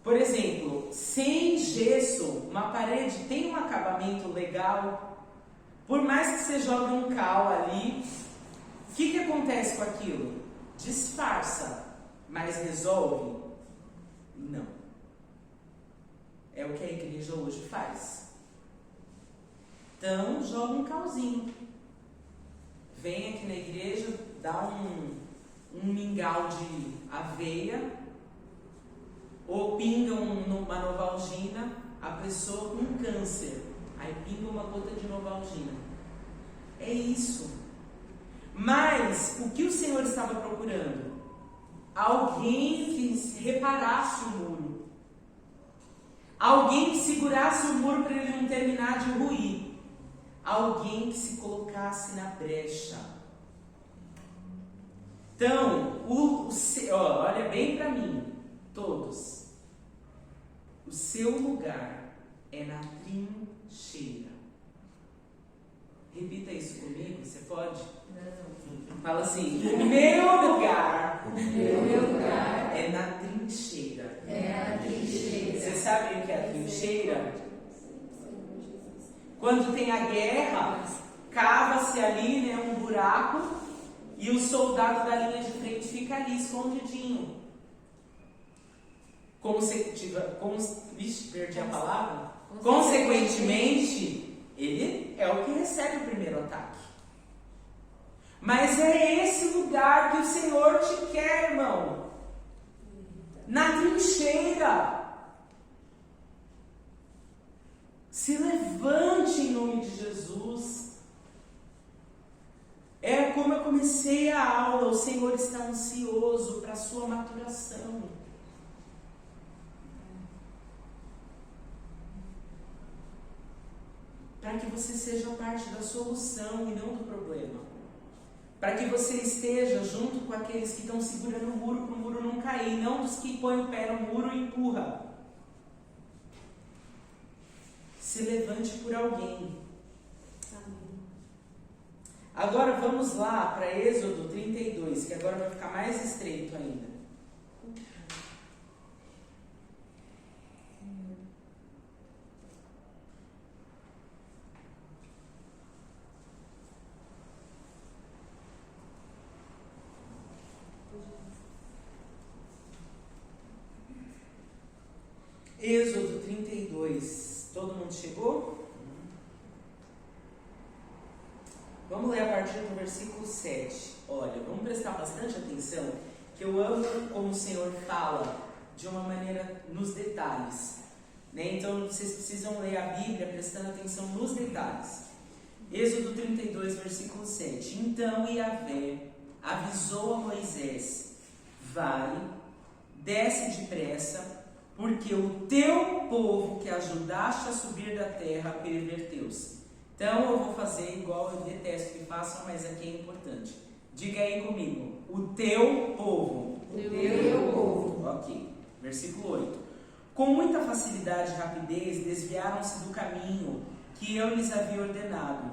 Por exemplo, sem gesso, uma parede tem um acabamento legal. Por mais que você jogue um cal ali, o que acontece com aquilo? Disfarça, mas resolve? Não. É o que a igreja hoje faz. Então, joga um calzinho. Vem aqui na igreja, dá um mingau de aveia, ou pinga uma Novalgina, a pessoa com câncer, aí pinga uma gota de Novalgina. É isso. Mas o que o Senhor estava procurando? Alguém que reparasse o muro, alguém que segurasse o muro para ele não terminar de ruir, alguém que se colocasse na brecha. Então, olha bem para mim, todos. O seu lugar é na trincheira. Repita isso comigo, você pode? Não. Fala assim, o meu lugar é na trincheira. Você sabe o que é a trincheira? Quando tem a guerra, cava-se ali, um buraco, e o soldado da linha de frente fica ali, escondidinho. Perdi a palavra? Consequentemente, ele é o que recebe o primeiro ataque. Mas é esse lugar que o Senhor te quer, irmão. Na trincheira. Se levante em nome de Jesus. É como eu comecei a aula, o Senhor está ansioso para a sua maturação. Para que você seja parte da solução e não do problema. para que você esteja junto com aqueles que estão segurando o muro para o muro não cair, não dos que põem o pé no muro e empurra. Se levante por alguém. Amém. Agora vamos lá para Êxodo 32, que agora vai ficar mais estreito ainda. Êxodo 32. Todo mundo chegou? Vamos ler a partir do versículo 7. Olha, vamos prestar bastante atenção, que eu amo como o Senhor fala de uma maneira nos detalhes, né? Então vocês precisam ler a Bíblia prestando atenção nos detalhes. Êxodo 32, versículo 7. Então Yahvé avisou a Moisés: vai, desce depressa, porque o teu povo que ajudaste a subir da terra perverteu-se. Então eu vou fazer igual eu detesto que façam, mas aqui é importante. Diga aí comigo: o teu povo. O teu povo. Ok. Versículo 8. Com muita facilidade e rapidez desviaram-se do caminho que eu lhes havia ordenado.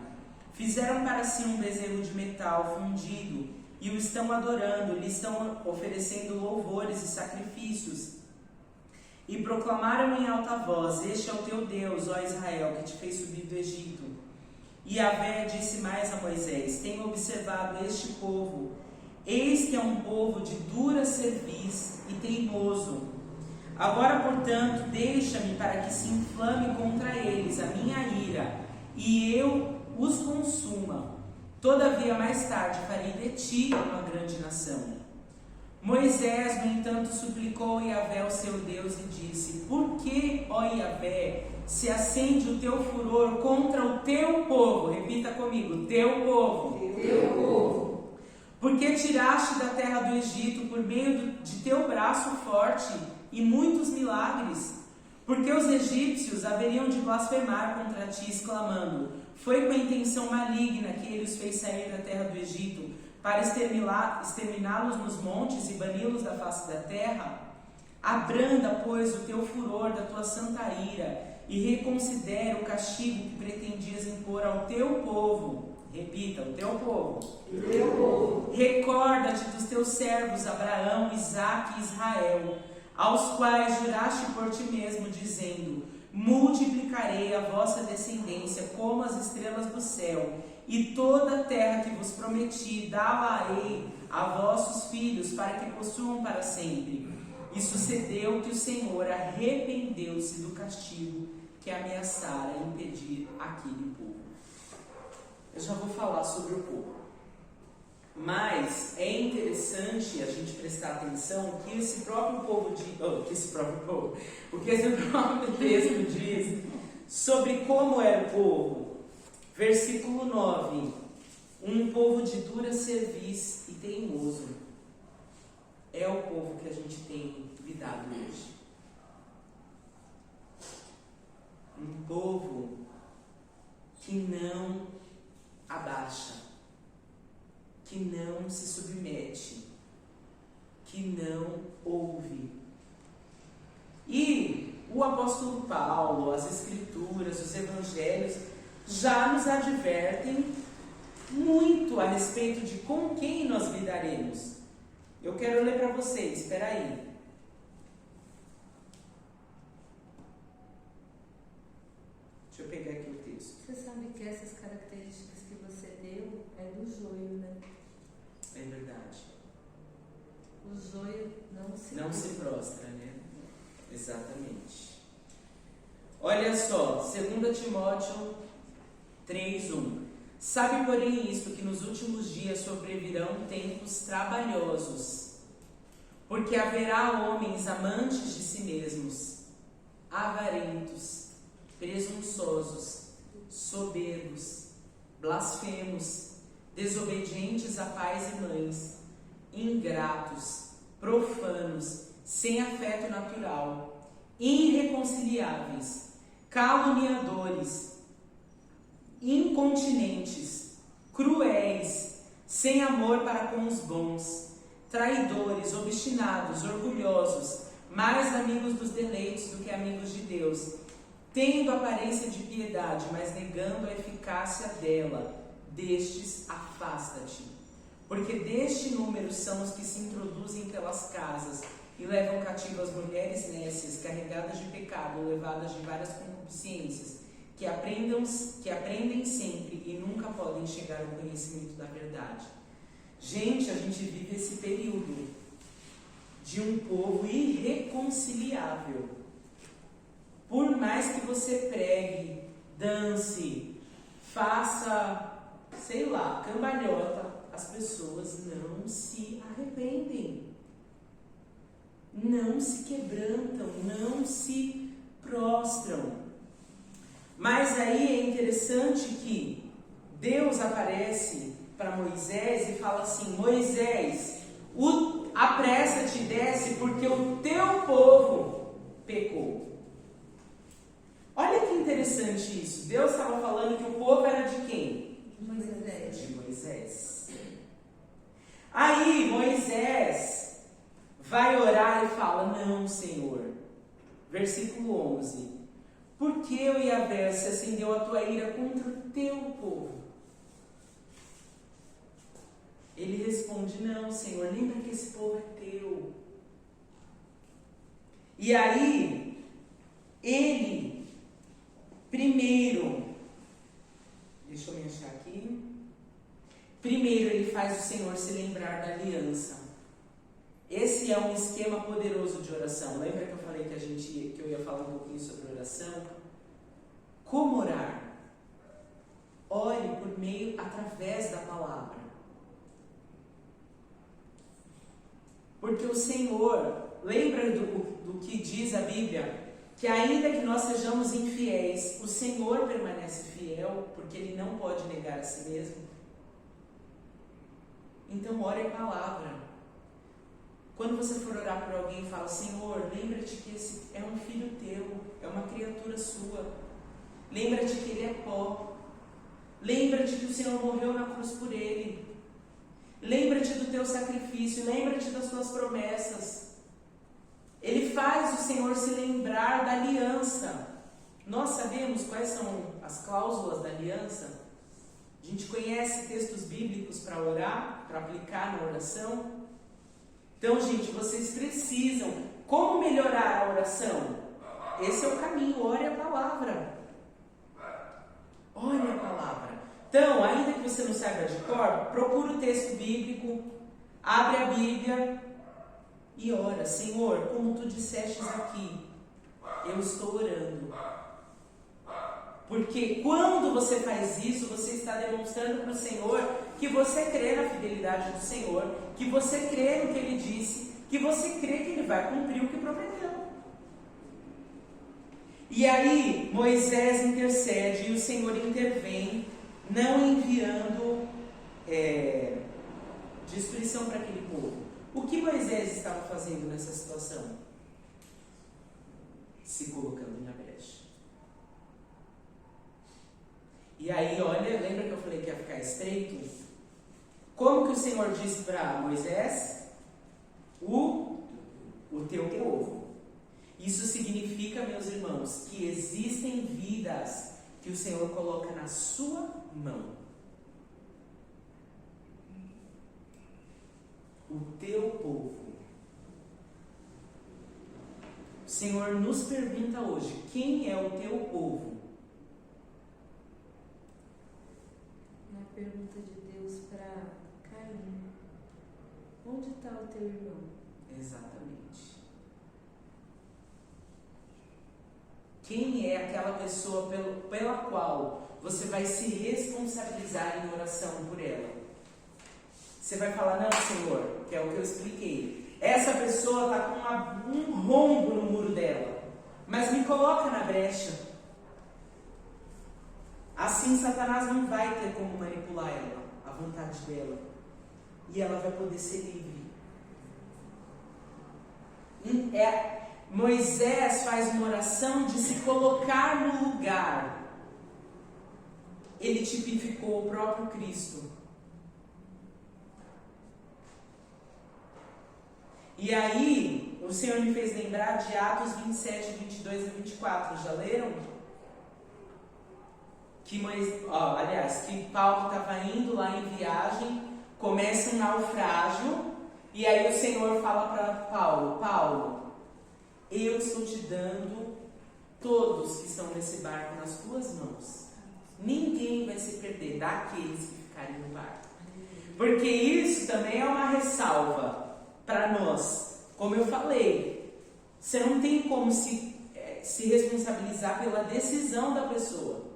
Fizeram para si um bezerro de metal fundido e o estão adorando, lhe estão oferecendo louvores e sacrifícios. E proclamaram em alta voz: este é o teu Deus, ó Israel, que te fez subir do Egito. E Yahvé disse mais a Moisés: tenho observado este povo, eis que é um povo de dura cerviz e teimoso. Agora, portanto, deixa-me para que se inflame contra eles a minha ira, e eu os consuma. Todavia, mais tarde, farei de ti uma grande nação. Moisés, no entanto, suplicou a Yahvé, o seu Deus, e disse: por que, ó Yahvé, se acende o teu furor contra o teu povo? Repita comigo: teu povo. Teu povo. Porque tiraste da terra do Egito por meio de teu braço forte e muitos milagres. Porque os egípcios haveriam de blasfemar contra ti, exclamando: foi com a intenção maligna que ele os fez sair da terra do Egito, para exterminá-los nos montes e bani-los da face da terra? Abranda, pois, o teu furor da tua santa ira e reconsidera o castigo que pretendias impor ao teu povo. Repita: o teu povo. O teu povo. Recorda-te dos teus servos Abraão, Isaque e Israel, aos quais juraste por ti mesmo, dizendo: multiplicarei a vossa descendência como as estrelas do céu, e toda a terra que vos prometi dá-la-ei a vossos filhos, para que possuam para sempre. E sucedeu que o Senhor arrependeu-se do castigo que ameaçara impedir aquele povo. Eu já vou falar sobre o povo, mas é interessante a gente prestar atenção que esse próprio povo o que esse próprio texto diz sobre como era o povo. Versículo 9: um povo de dura cerviz e teimoso. É o povo que a gente tem lidado hoje. Um povo que não abaixa, que não se submete, que não ouve. E o apóstolo Paulo, as escrituras, os evangelhos já nos advertem muito a respeito de com quem nós lidaremos. Eu quero ler para vocês, espera aí. Deixa eu pegar aqui o texto. Você sabe que essas características que você deu é do joio, né? É verdade. O joio Não se prostra, né? Exatamente. Olha só, 2 Timóteo 3:1. Sabe, porém, isto, que nos últimos dias sobrevirão tempos trabalhosos, porque haverá homens amantes de si mesmos, avarentos, presunçosos, soberbos, blasfemos, desobedientes a pais e mães, ingratos, profanos, sem afeto natural, irreconciliáveis, caluniadores, incontinentes, cruéis, sem amor para com os bons, traidores, obstinados, orgulhosos, mais amigos dos deleitos do que amigos de Deus, tendo aparência de piedade, mas negando a eficácia dela. Destes afasta-te, porque deste número são os que se introduzem pelas casas e levam cativo as mulheres nécias, carregadas de pecado, levadas de várias concupiscências, que aprendem sempre e nunca podem chegar ao conhecimento da verdade. Gente, a gente vive esse período de um povo irreconciliável. Por mais que você pregue, dance, faça, sei lá, cambalhota, as pessoas não se arrependem, não se quebrantam, não se prostram. Mas aí é interessante que Deus aparece para Moisés e fala assim: Moisés, apressa-te e desce, porque o teu povo pecou. Olha que interessante isso. Deus estava falando que o povo era de quem? Moisés. De Moisés. Aí Moisés vai orar e fala: não, Senhor. Versículo 11. Por que, ó Yahvé, se acendeu a tua ira contra o teu povo? Ele responde: não, Senhor, lembra que esse povo é teu. E aí, ele, primeiro, deixa eu me achar aqui. Primeiro, ele faz o Senhor se lembrar da aliança. Esse é um esquema poderoso de oração. Lembra que eu falei que eu ia falar um pouquinho sobre oração? Como orar? Ore por meio, através da palavra. Porque o Senhor, lembra do que diz a Bíblia? Que ainda que nós sejamos infiéis, o Senhor permanece fiel, porque Ele não pode negar a si mesmo. Então ore a palavra. Quando você for orar por alguém, fala: Senhor, lembra-te que esse é um filho teu, é uma criatura sua. Lembra-te que ele é pó. Lembra-te que o Senhor morreu na cruz por ele. Lembra-te do teu sacrifício, lembra-te das tuas promessas. Ele faz o Senhor se lembrar da aliança. Nós sabemos quais são as cláusulas da aliança? A gente conhece textos bíblicos para orar, para aplicar na oração. Então, gente, vocês precisam. Como melhorar a oração? Esse é o caminho, ore a palavra. Ore a palavra. Então, ainda que você não saiba de cor, procura o texto bíblico, abre a Bíblia e ora: Senhor, como tu dissestes aqui, eu estou orando. Porque quando você faz isso, você está demonstrando para o Senhor que você crê na fidelidade do Senhor, que você crê no que Ele disse, que você crê que Ele vai cumprir o que prometeu. E aí Moisés intercede e o Senhor intervém, não enviando destruição para aquele povo. O que Moisés estava fazendo nessa situação? Se colocando na brecha. E aí, olha, lembra que eu falei que ia ficar estreito? Como que o Senhor disse para Moisés? O teu povo. Isso significa, meus irmãos, que existem vidas que o Senhor coloca na sua mão. O teu povo. O Senhor nos pergunta hoje: quem é o teu povo? Pergunta de Deus para Caim: onde está o teu irmão? Exatamente. Quem é aquela pessoa pela qual você vai se responsabilizar em oração por ela? Você vai falar: não, Senhor, que é o que eu expliquei. Essa pessoa está com um rombo no muro dela, mas me coloca na brecha. Assim Satanás não vai ter como manipular ela, a vontade dela. E ela vai poder ser livre. Moisés faz uma oração de se colocar no lugar. Ele tipificou o próprio Cristo. E aí, o Senhor me fez lembrar de Atos 27, 22 e 24. Já leram? Que Paulo estava indo lá em viagem, começa um naufrágio, e aí o Senhor fala para Paulo, eu estou te dando todos que estão nesse barco nas tuas mãos. Ninguém vai se perder daqueles que ficarem no barco. Porque isso também é uma ressalva para nós. Como eu falei, você não tem como se responsabilizar pela decisão da pessoa.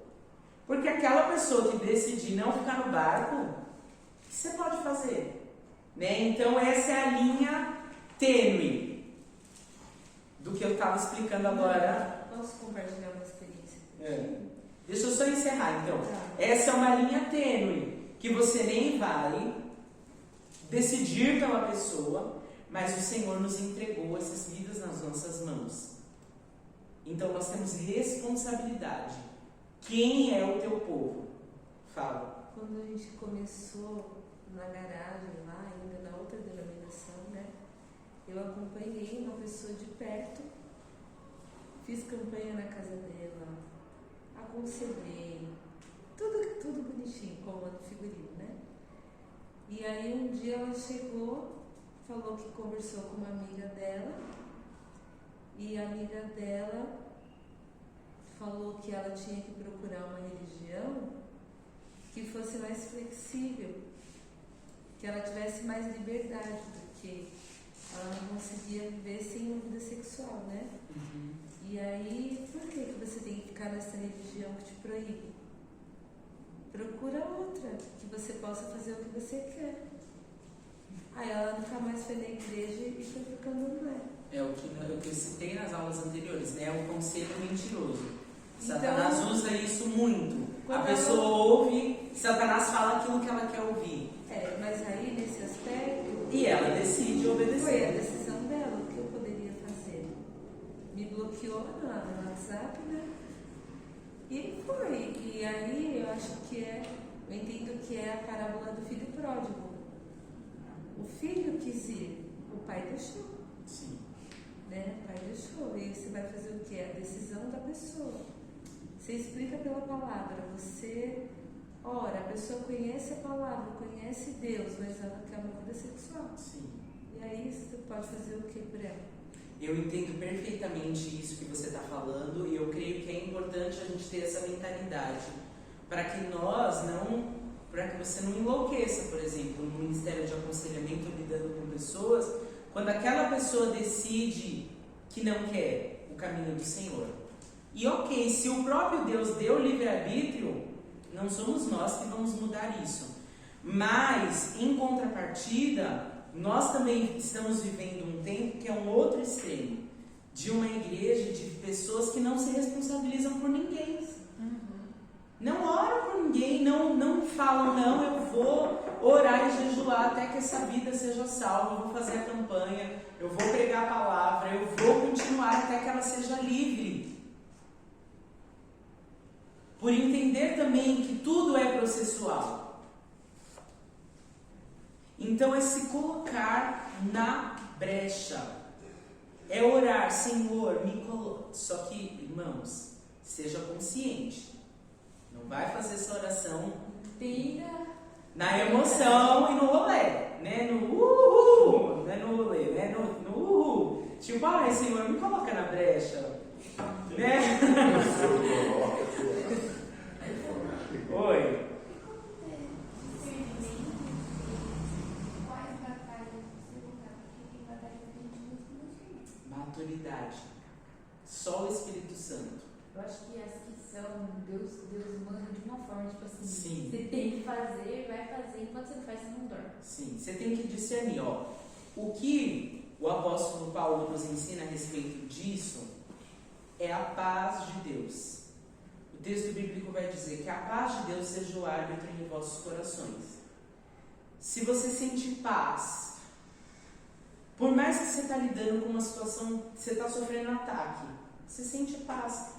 Porque aquela pessoa que decidir não ficar no barco, o que você pode fazer? Né? Então essa é a linha tênue do que eu estava explicando agora. Posso compartilhar uma experiência? Deixa eu só encerrar então. Essa é uma linha tênue, que você nem vai decidir pela pessoa, mas o Senhor nos entregou essas vidas nas nossas mãos. Então nós temos responsabilidade. Quem é o teu povo? Fala. Quando a gente começou na garagem lá, ainda na outra denominação, né? Eu acompanhei uma pessoa de perto, fiz campanha na casa dela, aconselhei, tudo bonitinho, como no figurino, né? E aí um dia ela chegou, falou que conversou com uma amiga dela, e a amiga dela falou que ela tinha que procurar uma religião que fosse mais flexível, que ela tivesse mais liberdade, porque ela não conseguia viver sem uma vida sexual, né? E aí, por que você tem que ficar nessa religião que te proíbe? Procura outra, que você possa fazer o que você quer. Aí ela nunca mais foi na igreja e foi pro candomblé. É o que eu citei nas aulas anteriores, né? O conselho mentiroso. Satanás usa isso muito. A pessoa ouve, Satanás fala aquilo que ela quer ouvir. Mas aí nesse aspecto. E ela decide obedecer. Foi a decisão dela, o que eu poderia fazer. Me bloqueou no WhatsApp, né? E foi. E aí eu acho que eu entendo que é a parábola do filho pródigo. O filho quis ir, o pai deixou. Sim. Né? O pai deixou. E você vai fazer o quê? A decisão da pessoa. Você explica pela palavra, você ora, a pessoa conhece a palavra, conhece Deus, mas ela quer uma vida sexual. Sim. E aí você pode fazer o que por ela? Eu entendo perfeitamente isso que você está falando e eu creio que é importante a gente ter essa mentalidade para que você não enlouqueça, por exemplo, no Ministério de Aconselhamento lidando com pessoas, quando aquela pessoa decide que não quer o caminho do Senhor. E ok, se o próprio Deus deu livre-arbítrio, não somos nós que vamos mudar isso. Mas, em contrapartida, nós também estamos vivendo um tempo que é um outro extremo, de uma igreja, de pessoas que não se responsabilizam por ninguém. Não oram por ninguém, não falam, não, eu vou orar e jejuar até que essa vida seja salva, eu vou fazer a campanha, eu vou pregar a palavra, eu vou continuar até que ela seja livre. Por entender também que tudo é processual. Então é se colocar na brecha. É orar, Senhor, me coloca. Só que, irmãos, seja consciente. Não vai fazer essa oração na emoção e no rolê, né? No uhul, não é no rolê, né? No uhul. Tipo, Senhor, me coloca na brecha. Né? Oi. Maturidade. Só o Espírito Santo. Eu acho que as que são, Deus manda de uma forma, tipo assim, Sim. Você tem que fazer, vai fazer, enquanto você não faz, você não dorme. Sim, você tem que discernir, o que o apóstolo Paulo nos ensina a respeito disso é a paz de Deus. O texto bíblico vai dizer que a paz de Deus seja o árbitro em vossos corações. Se você sente paz, por mais que você está lidando com uma situação, você está sofrendo ataque, você sente paz.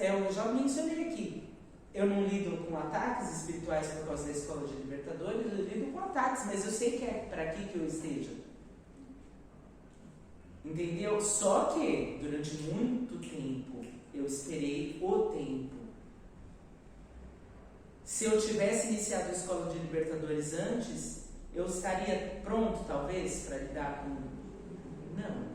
Eu já mencionei aqui, eu não lido com ataques espirituais por causa da escola de libertadores, eu lido com ataques, mas eu sei que é para aqui que eu esteja. Entendeu? Só que durante muito tempo eu esperei o tempo. Se eu tivesse iniciado a escola de Libertadores antes, eu estaria pronto, talvez, para lidar com... Não.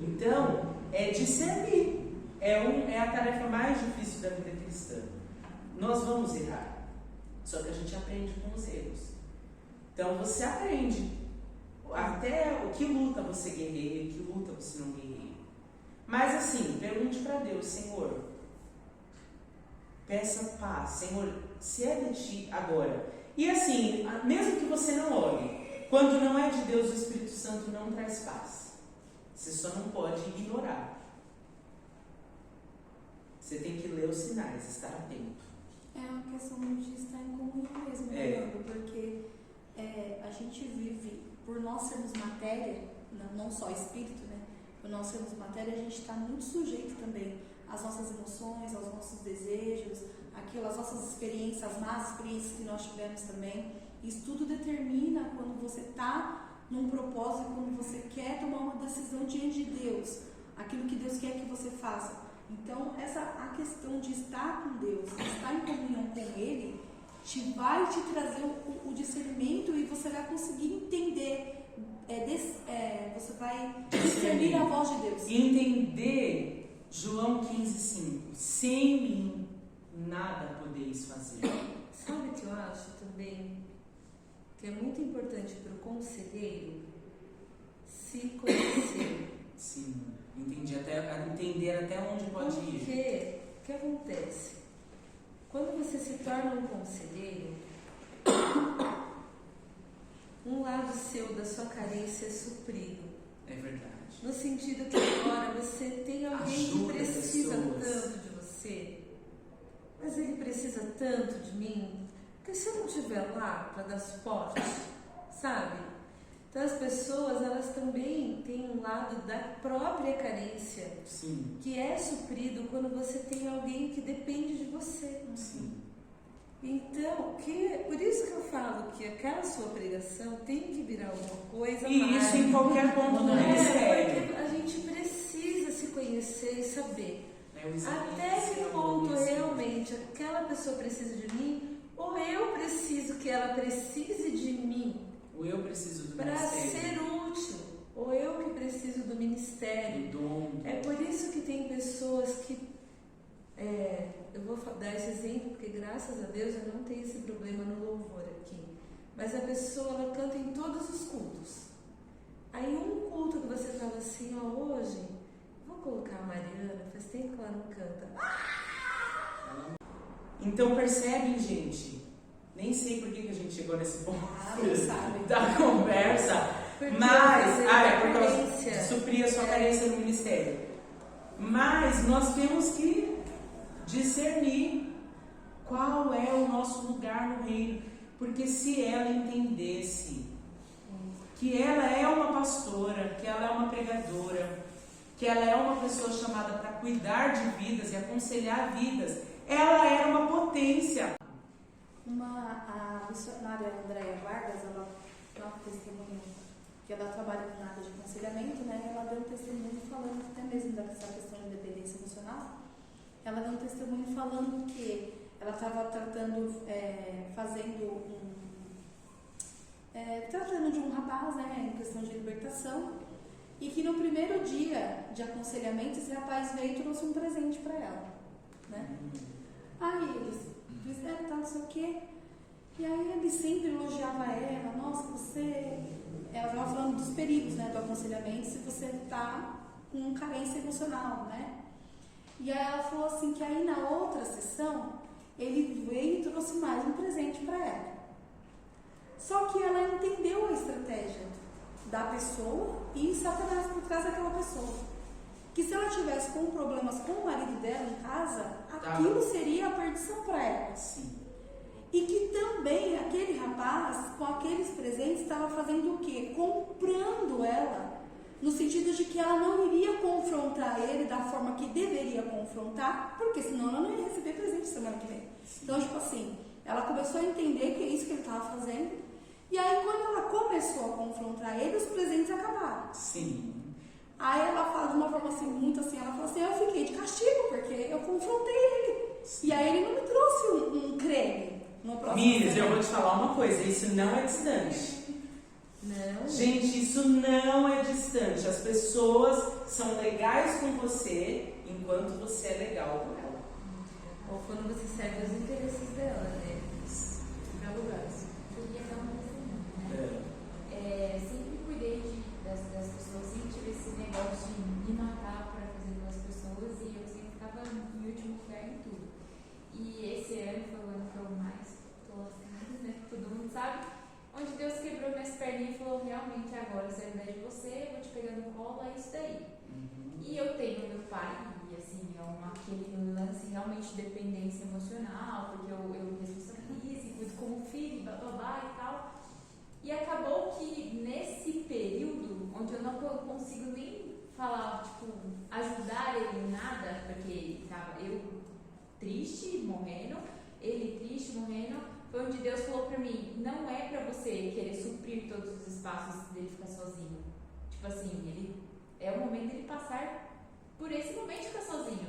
Então, é discernir. É a tarefa mais difícil da vida cristã. Nós vamos errar. Só que a gente aprende com os erros. Então, você aprende. Até o que luta você guerreia, o que luta você não guerreia. Mas assim, pergunte para Deus: Senhor, peça paz, Senhor, se é de ti agora. E assim, mesmo que você não ore, quando não é de Deus, o Espírito Santo não traz paz. Você só não pode ignorar. Você tem que ler os sinais, estar atento. É uma questão de estar em comunhão mesmo, porque a gente vive, por nós sermos matéria, não só espírito, né? Por nós sermos matéria, a gente está muito sujeito também às nossas emoções, aos nossos desejos, às nossas experiências, as más experiências que nós tivemos também. Isso tudo determina quando você está num propósito, quando você quer tomar uma decisão diante de Deus, aquilo que Deus quer que você faça. Então, a questão de estar com Deus, estar em comunhão com Ele, vai te trazer o discernimento e você vai conseguir entender, você vai discernir a voz de Deus. Entender João 15,5: sem mim nada podeis fazer. Sabe o que eu acho também? Que é muito importante para o conselheiro se conhecer. Sim, entender até onde pode ir. Porque o que acontece? Quando você se torna um conselheiro, um lado seu da sua carência é suprido. É verdade. No sentido que agora você tem alguém que precisa tanto de você, mas ele precisa tanto de mim, que se eu não estiver lá para dar suporte, sabe? Então as pessoas, elas também têm um lado da própria carência. Sim. Que é suprido quando você tem alguém que depende de você. Sim. Então, por isso que eu falo que aquela sua pregação tem que virar alguma coisa E mais. isso em qualquer ponto do ministério. Porque a gente precisa se conhecer e saber até Até que ponto realmente aquela pessoa precisa de mim, ou eu preciso que ela precise de mim. Ou eu preciso do para ministério. ser útil, ou eu que preciso do ministério. Do dom. É por isso que tem pessoas que eu vou dar esse exemplo porque graças a Deus eu não tenho esse problema no louvor aqui, mas a pessoa, ela canta em todos os cultos. Aí um culto que você fala assim, hoje vou colocar a Mariana, faz tempo que ela não canta. Então percebem, gente, nem sei por que a gente chegou nesse ponto Sabe. da conversa, Porque mas por por causa carência. de suprir a sua carência no ministério. Mas nós temos que discernir qual é o nosso lugar no reino, porque se ela entendesse que ela é uma pastora, que ela é uma pregadora, que ela é uma pessoa chamada para cuidar de vidas e aconselhar vidas, ela era uma potência. A missionária Andréia Vargas, ela dá um testemunho, que ela trabalha na área de aconselhamento, né? Ela deu um testemunho falando até mesmo dessa questão de independência emocional. Ela deu um testemunho falando que ela estava tratando de um rapaz, né, em questão de libertação, e que no primeiro dia de aconselhamento esse rapaz veio e trouxe um presente para ela, né? Aí eles fizeram tal, não sei o quê, e aí ele sempre elogiava ela, nossa, ela estava falando dos perigos, né, do aconselhamento, se você está com carência emocional, né? E aí ela falou assim que aí na outra sessão ele veio e trouxe mais um presente para ela. Só que ela entendeu a estratégia da pessoa e Satanás por trás daquela pessoa. Que se ela tivesse com problemas com o marido dela em casa, aquilo seria a perdição para ela. Sim. E que também aquele rapaz, com aqueles presentes, estava fazendo o quê? Comprando ela, no sentido de que ela não iria confrontar ele da forma que deveria confrontar, porque senão ela não ia receber presente semana que vem. Sim. Então, tipo assim, ela começou a entender que é isso que ele estava fazendo, e aí quando ela começou a confrontar ele, os presentes acabaram. Sim. Aí ela fala de uma forma assim, muito assim, ela fala assim, eu fiquei de castigo, porque eu confrontei ele. E aí ele não me trouxe um creme no próximo. Miris, eu vou te falar uma coisa, isso não é distante. Não. Gente, isso não é distante. As pessoas são legais com você enquanto você é legal com ela. Ou quando você serve os interesses dela, né? Pra lugares. Queria dar uma testemunha, né? Sempre cuidei das pessoas, sempre tive esse negócio de me matar para fazer pelas pessoas e eu sempre ficava em último lugar em tudo. E esse ano foi o ano que eu mais tô lascada, né? Todo mundo sabe. Onde Deus quebrou minhas perninhas e falou, realmente agora, se eu invés de você, eu vou te pegar no colo, é isso daí. E eu tenho meu pai, e assim, é aquele lance realmente de dependência emocional, porque eu me responsabilizo, cuido como filho, babá e tal. E acabou que nesse período, onde eu não consigo nem falar, tipo, ajudar ele em nada, porque tava eu triste, morrendo, ele triste, morrendo, foi onde Deus falou pra mim, não é pra você querer suprir todos os espaços dele ficar sozinho. Tipo assim, é o momento dele passar por esse momento de ficar sozinho.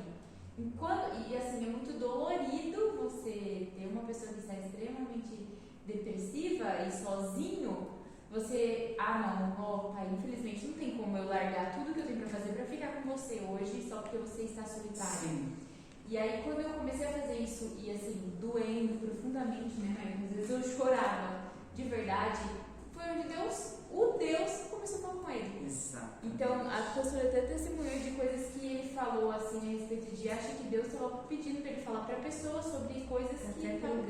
E assim, é muito dolorido você ter uma pessoa que está extremamente depressiva e sozinho, você, não, pai, infelizmente não tem como eu largar tudo que eu tenho pra fazer pra ficar com você hoje só porque você está solitário. Sim. E aí quando eu comecei a fazer isso e assim, doendo profundamente, né, Maia? Às vezes eu chorava de verdade, foi onde o Deus começou a falar com ele. Exato. Então, a pastora até testemunhou de coisas que ele falou assim a respeito de acha que Deus estava pedindo para ele falar para pessoas sobre coisas que estavam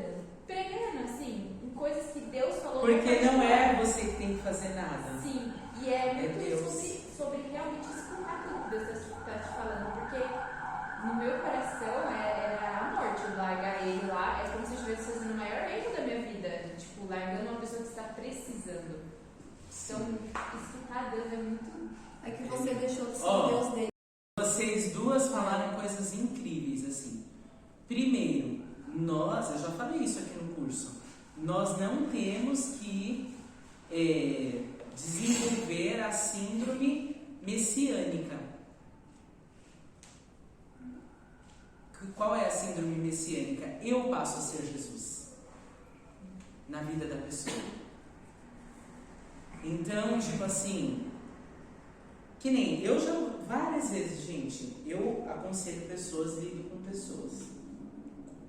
pregando, assim, em coisas que Deus falou. Porque não é você que tem que fazer nada. Sim, e é muito Deus. sobre realmente escutar tudo que Deus está te falando, porque no meu coração era a morte, eu largar ele lá, é como se eu estivesse fazendo o maior erro da minha vida, tipo, largando uma pessoa que está precisando. Então, escutar Deus é muito... É que você deixou de ser Ó, Deus dele. Vocês duas falaram coisas incríveis, assim. Primeiro, eu já falei isso aqui no curso, nós não temos que desenvolver a síndrome messiânica. Qual é a síndrome messiânica? Eu passo a ser Jesus na vida da pessoa. Então, tipo assim, que nem eu já várias vezes, gente, eu aconselho pessoas, lido com pessoas,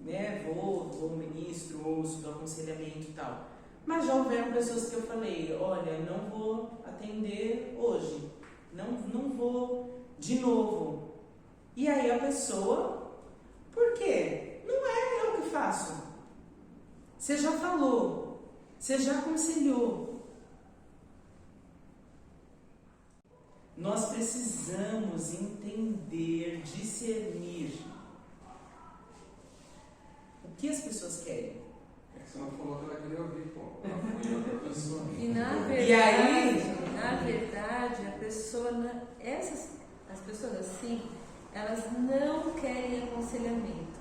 né? Vou ministro, ouço do aconselhamento e tal. Mas já houveram pessoas que eu falei, olha, não vou atender hoje, não vou de novo. E aí a pessoa, por quê? Não é eu que faço. Você já falou, você já aconselhou. Nós precisamos entender, discernir o que as pessoas querem. É que você não falou que ela queria ouvir, pô. Ela foi outra pessoa. E na verdade, a pessoa, as pessoas assim, elas não querem aconselhamento.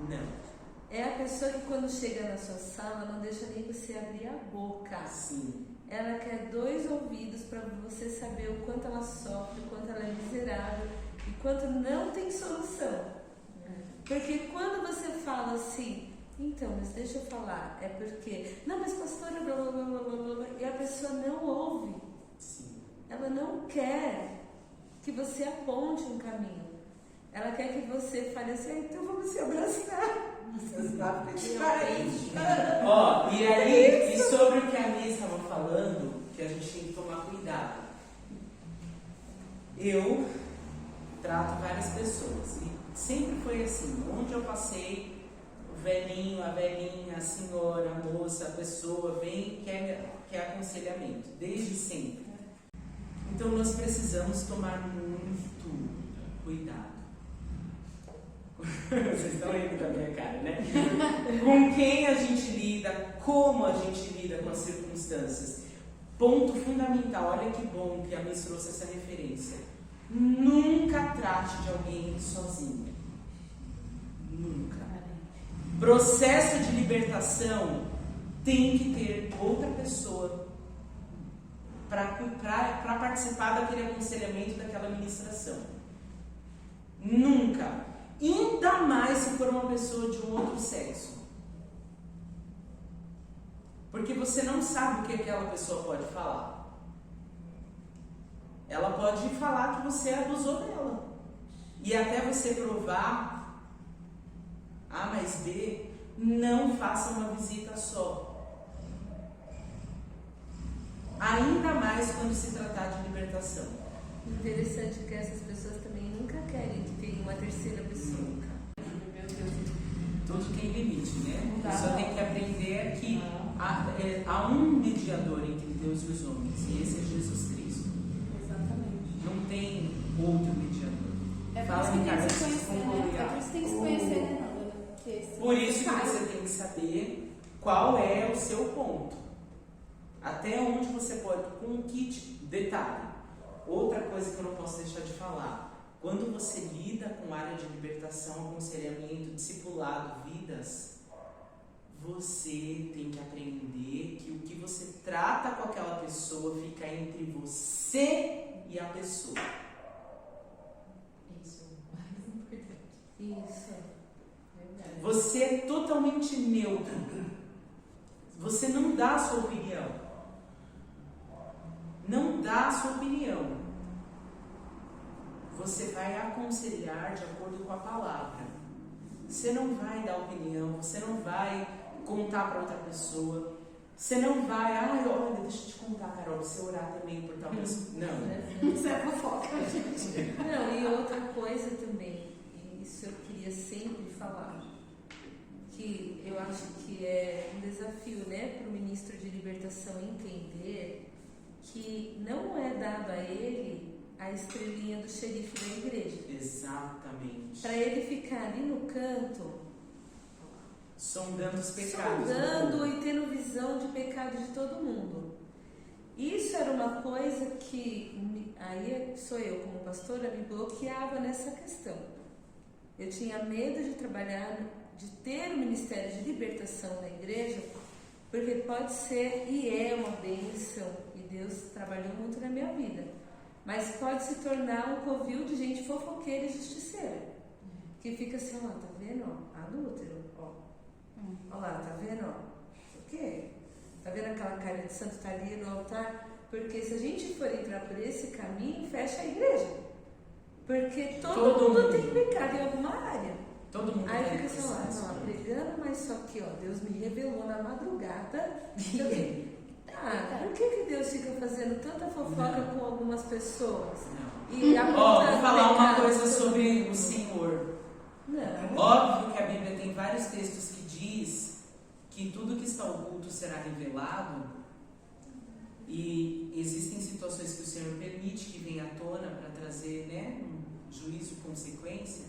Não. É a pessoa que quando chega na sua sala não deixa nem você abrir a boca. Sim. Ela quer 2 ouvidos para você saber o quanto ela sofre, o quanto ela é miserável e quanto não tem solução. Porque quando você fala assim, então, mas deixa eu falar, é porque, não, mas pastora, blá blá blá blá blá blá, e a pessoa não ouve. Sim. Ela não quer que você aponte um caminho. Ela quer que você fale assim, então vamos se abraçar. Você sabe que Ó, e aí, e sobre o que a Mia estava falando, que a gente tem que tomar cuidado. Eu trato várias pessoas e sempre foi assim, onde eu passei, o velhinho, a velhinha, a senhora, a moça, a pessoa vem e quer aconselhamento, desde sempre. Então nós precisamos tomar muito cuidado. Vocês estão rindo da minha cara, né? Com quem a gente lida, como a gente lida com as circunstâncias. Ponto fundamental, olha que bom que a Miss trouxe essa referência. Nunca trate de alguém sozinho. Nunca. Processo de libertação tem que ter outra pessoa para participar daquele aconselhamento, daquela ministração. Nunca. Ainda mais se for uma pessoa de um outro sexo. Porque você não sabe o que aquela pessoa pode falar. Ela pode falar que você abusou dela. E até você provar A mais B, não faça uma visita só. Ainda mais quando se tratar de libertação. Interessante que essas pessoas também nunca querem que tenha uma terceira pessoa. Meu Deus. Tudo tem limite, né? Não dá, A pessoa não. tem que aprender que há um mediador entre Deus e os homens, e esse é Jesus Cristo. Exatamente. Não tem outro mediador. É por Fala, isso que tem Ricardo, que se conhecer, né? concluir. É por isso que tem que se conhecer, né, Nanda? Porque se Por isso que sai- você tem que saber qual é o seu ponto. Até onde você pode, com um kit, detalhe. Outra coisa que eu não posso deixar de falar. Quando você lida com área de libertação, aconselhamento, discipulado, vidas, você tem que aprender que o que você trata com aquela pessoa fica entre você e a pessoa. Isso é o mais importante. Isso. Verdade. Você é totalmente neutro. Você não dá a sua opinião. Não dá a sua opinião. Você vai aconselhar de acordo com a palavra. Você não vai dar opinião, você não vai contar para outra pessoa. Você não vai, olha, deixa eu te contar, Carol, você orar também por tal pessoa. Não. Isso é fofoca, gente. Não, e outra coisa também, e isso eu queria sempre falar, que eu acho que é um desafio, né, para o ministro de libertação entender que não é dado a ele a estrelinha do xerife da igreja. Exatamente. Para ele ficar ali no canto, Sondando os pecados. sondando e tendo visão de pecado de todo mundo. Isso era uma coisa que, aí sou eu como pastora, me bloqueava nessa questão. Eu tinha medo de trabalhar, de ter o ministério de libertação na igreja, porque pode ser e é uma bênção, e Deus trabalhou muito na minha vida, mas pode se tornar um covil de gente fofoqueira e justiceira, que fica assim, ó, tá vendo, ó, adúltero, ó lá, tá vendo, ó, o quê? Tá vendo aquela cara de santo tá ali no altar? Porque se a gente for entrar por esse caminho, fecha a igreja, porque todo mundo tem pecado em alguma área. Todo mundo Aí tem fica assim, ó, processo. não, pregando, mas só que, ó, Deus me revelou na madrugada. Por que Deus fica fazendo tanta fofoca Não. com algumas pessoas? Não. E apontando Vou falar uma pecado coisa de todo sobre mundo? o Senhor. Não. Óbvio que a Bíblia tem vários textos que diz que tudo que está oculto será revelado, e existem situações que o Senhor permite que venha à tona para trazer, né, um juízo, consequência,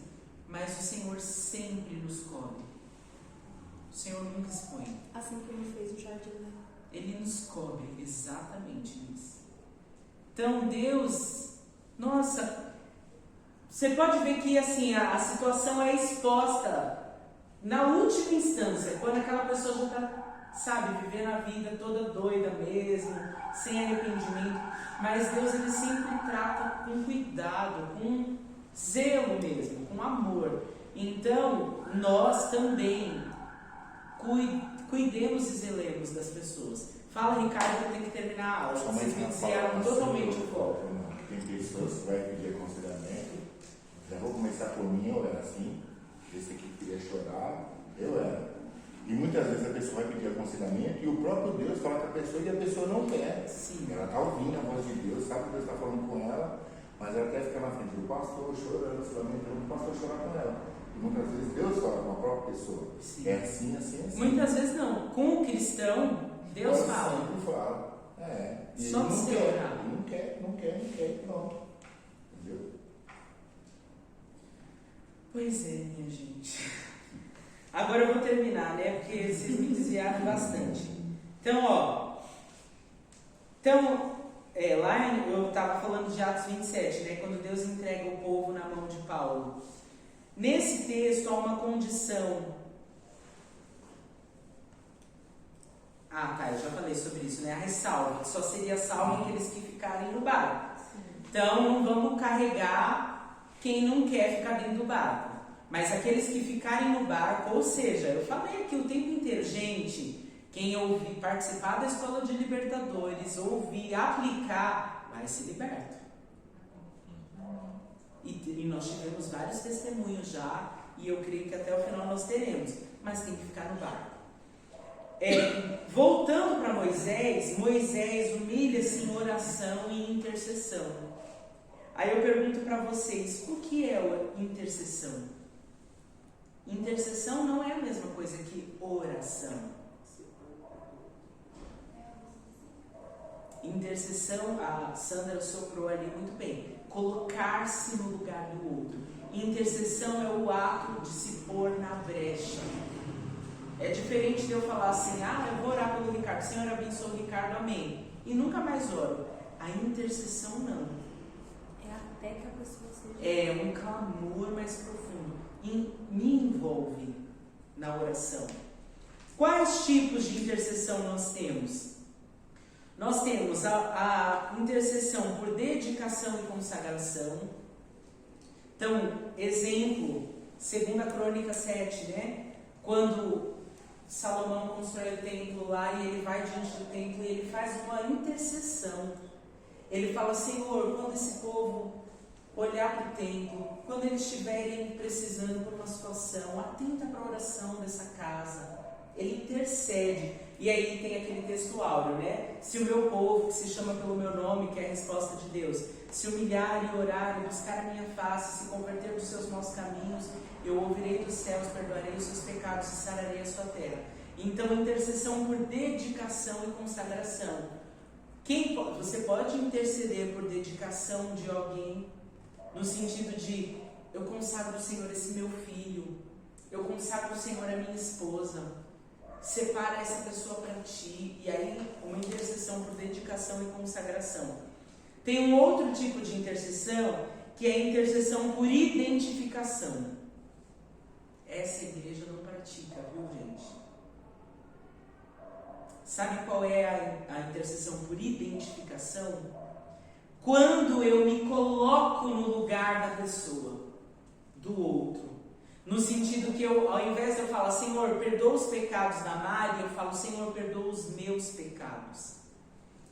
mas o Senhor sempre nos cobre. O Senhor nunca expõe. Assim como ele fez o jardim, né? Ele nos cobre, exatamente isso. Então Deus, nossa, você pode ver que assim a situação é exposta na última instância, quando aquela pessoa já está, sabe, vivendo a vida toda doida mesmo, sem arrependimento, mas Deus ele sempre trata com cuidado, com zelo mesmo, com amor. Então nós também cuidemos e zelemos das pessoas. Fala, Ricardo, que eu tenho que terminar a aula. Vocês me desviaram totalmente o foco. Tem pessoas que vai pedir aconselhamento. Já vou começar por mim, eu era assim. Esse aqui queria chorar, eu era. E muitas vezes a pessoa vai pedir aconselhamento e o próprio Deus fala com a pessoa e a pessoa não quer. Sim. Ela está ouvindo a voz de Deus, sabe que Deus está falando com ela, mas ela quer ficar na frente do pastor chorando, se lamentando, o pastor chorar com ela. E muitas vezes Deus fala com a própria pessoa. Sim. É assim, assim, assim. Muitas vezes não. Com o cristão, Deus Pode fala. sempre fala. É. E Só ele não você quer, orar. ele não quer, pronto. Entendeu? Pois é, minha gente. Agora eu vou terminar, né? Porque vocês me desviaram bastante. Então, ó. Lá eu estava falando de Atos 27, né? Quando Deus entrega o povo na mão de Paulo. Nesse texto há uma condição. Ah, tá, eu já falei sobre isso, né? A ressalva, que só seria salvo aqueles que ficarem no barco. Então, não vamos carregar quem não quer ficar dentro do barco. Mas aqueles que ficarem no barco, ou seja, eu falei aqui o tempo inteiro, gente, quem ouvir participar da Escola de Libertadores, ouvir, aplicar, vai se liberta. E nós tivemos vários testemunhos já, e eu creio que até o final nós teremos, mas tem que ficar no barco. Voltando para Moisés, Moisés humilha-se em oração e intercessão. Aí eu pergunto para vocês, o que é intercessão? Intercessão não é a mesma coisa que oração. Intercessão, a Sandra soprou ali muito bem, colocar-se no lugar do outro. Intercessão é o ato de se pôr na brecha. É diferente de eu falar assim, eu vou orar pelo Ricardo, Senhor abençoe o Ricardo, amém, e nunca mais oro. A intercessão não. É até que a pessoa seja... É um clamor mais profundo. Me envolve na oração. Quais tipos de intercessão nós temos? Nós temos a intercessão por dedicação e consagração. Então, exemplo, 2 Crônicas 7, né? Quando Salomão constrói o templo lá e ele vai diante do templo e ele faz uma intercessão. Ele fala, Senhor, quando esse povo olhar para o templo, quando eles estiverem precisando por uma situação, atenta para a oração dessa casa. Ele intercede. E aí tem aquele texto áureo, né? Se o meu povo, que se chama pelo meu nome, que é a resposta de Deus, se humilhar e orar e buscar a minha face, se converter dos seus maus caminhos, eu ouvirei dos céus, perdoarei os seus pecados e sararei a sua terra. Então, intercessão por dedicação e consagração. Você pode interceder por dedicação de alguém, no sentido de, eu consagro, Senhor, esse meu filho, eu consagro, Senhor, a minha esposa, separa essa pessoa para ti, e aí uma intercessão por dedicação e consagração. Tem um outro tipo de intercessão, que é a intercessão por identificação. Essa igreja não pratica, viu, gente? Sabe qual é a intercessão por identificação? Quando eu me coloco no lugar da pessoa, do outro. No sentido que ao invés de eu falar, Senhor, perdoa os pecados da Mari, eu falo, Senhor, perdoa os meus pecados.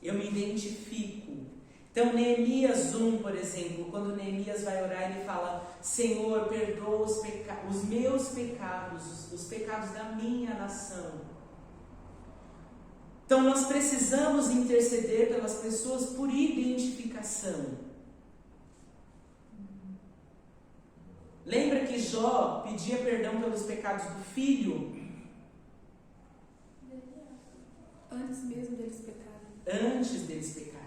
Eu me identifico. Então, Neemias 1, por exemplo, quando Neemias vai orar, ele fala, Senhor, perdoa os meus pecados, os pecados da minha nação. Então, nós precisamos interceder pelas pessoas por identificação. Lembra que Jó pedia perdão pelos pecados do filho? Antes mesmo deles pecarem. Antes deles pecarem.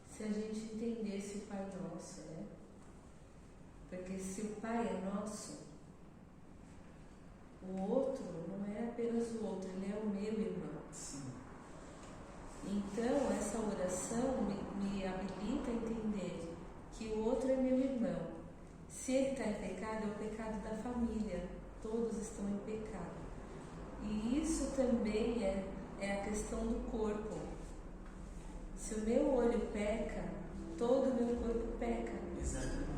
Se a gente entendesse o Pai Nosso, né? Porque se o Pai é nosso, o outro não é apenas o outro, ele é o meu irmão. Sim. Então, essa oração me habilita a entender que o outro é meu irmão. Se ele está em pecado, é o pecado da família. Todos estão em pecado. E isso também é a questão do corpo. Se o meu olho peca, todo o meu corpo peca. Exatamente.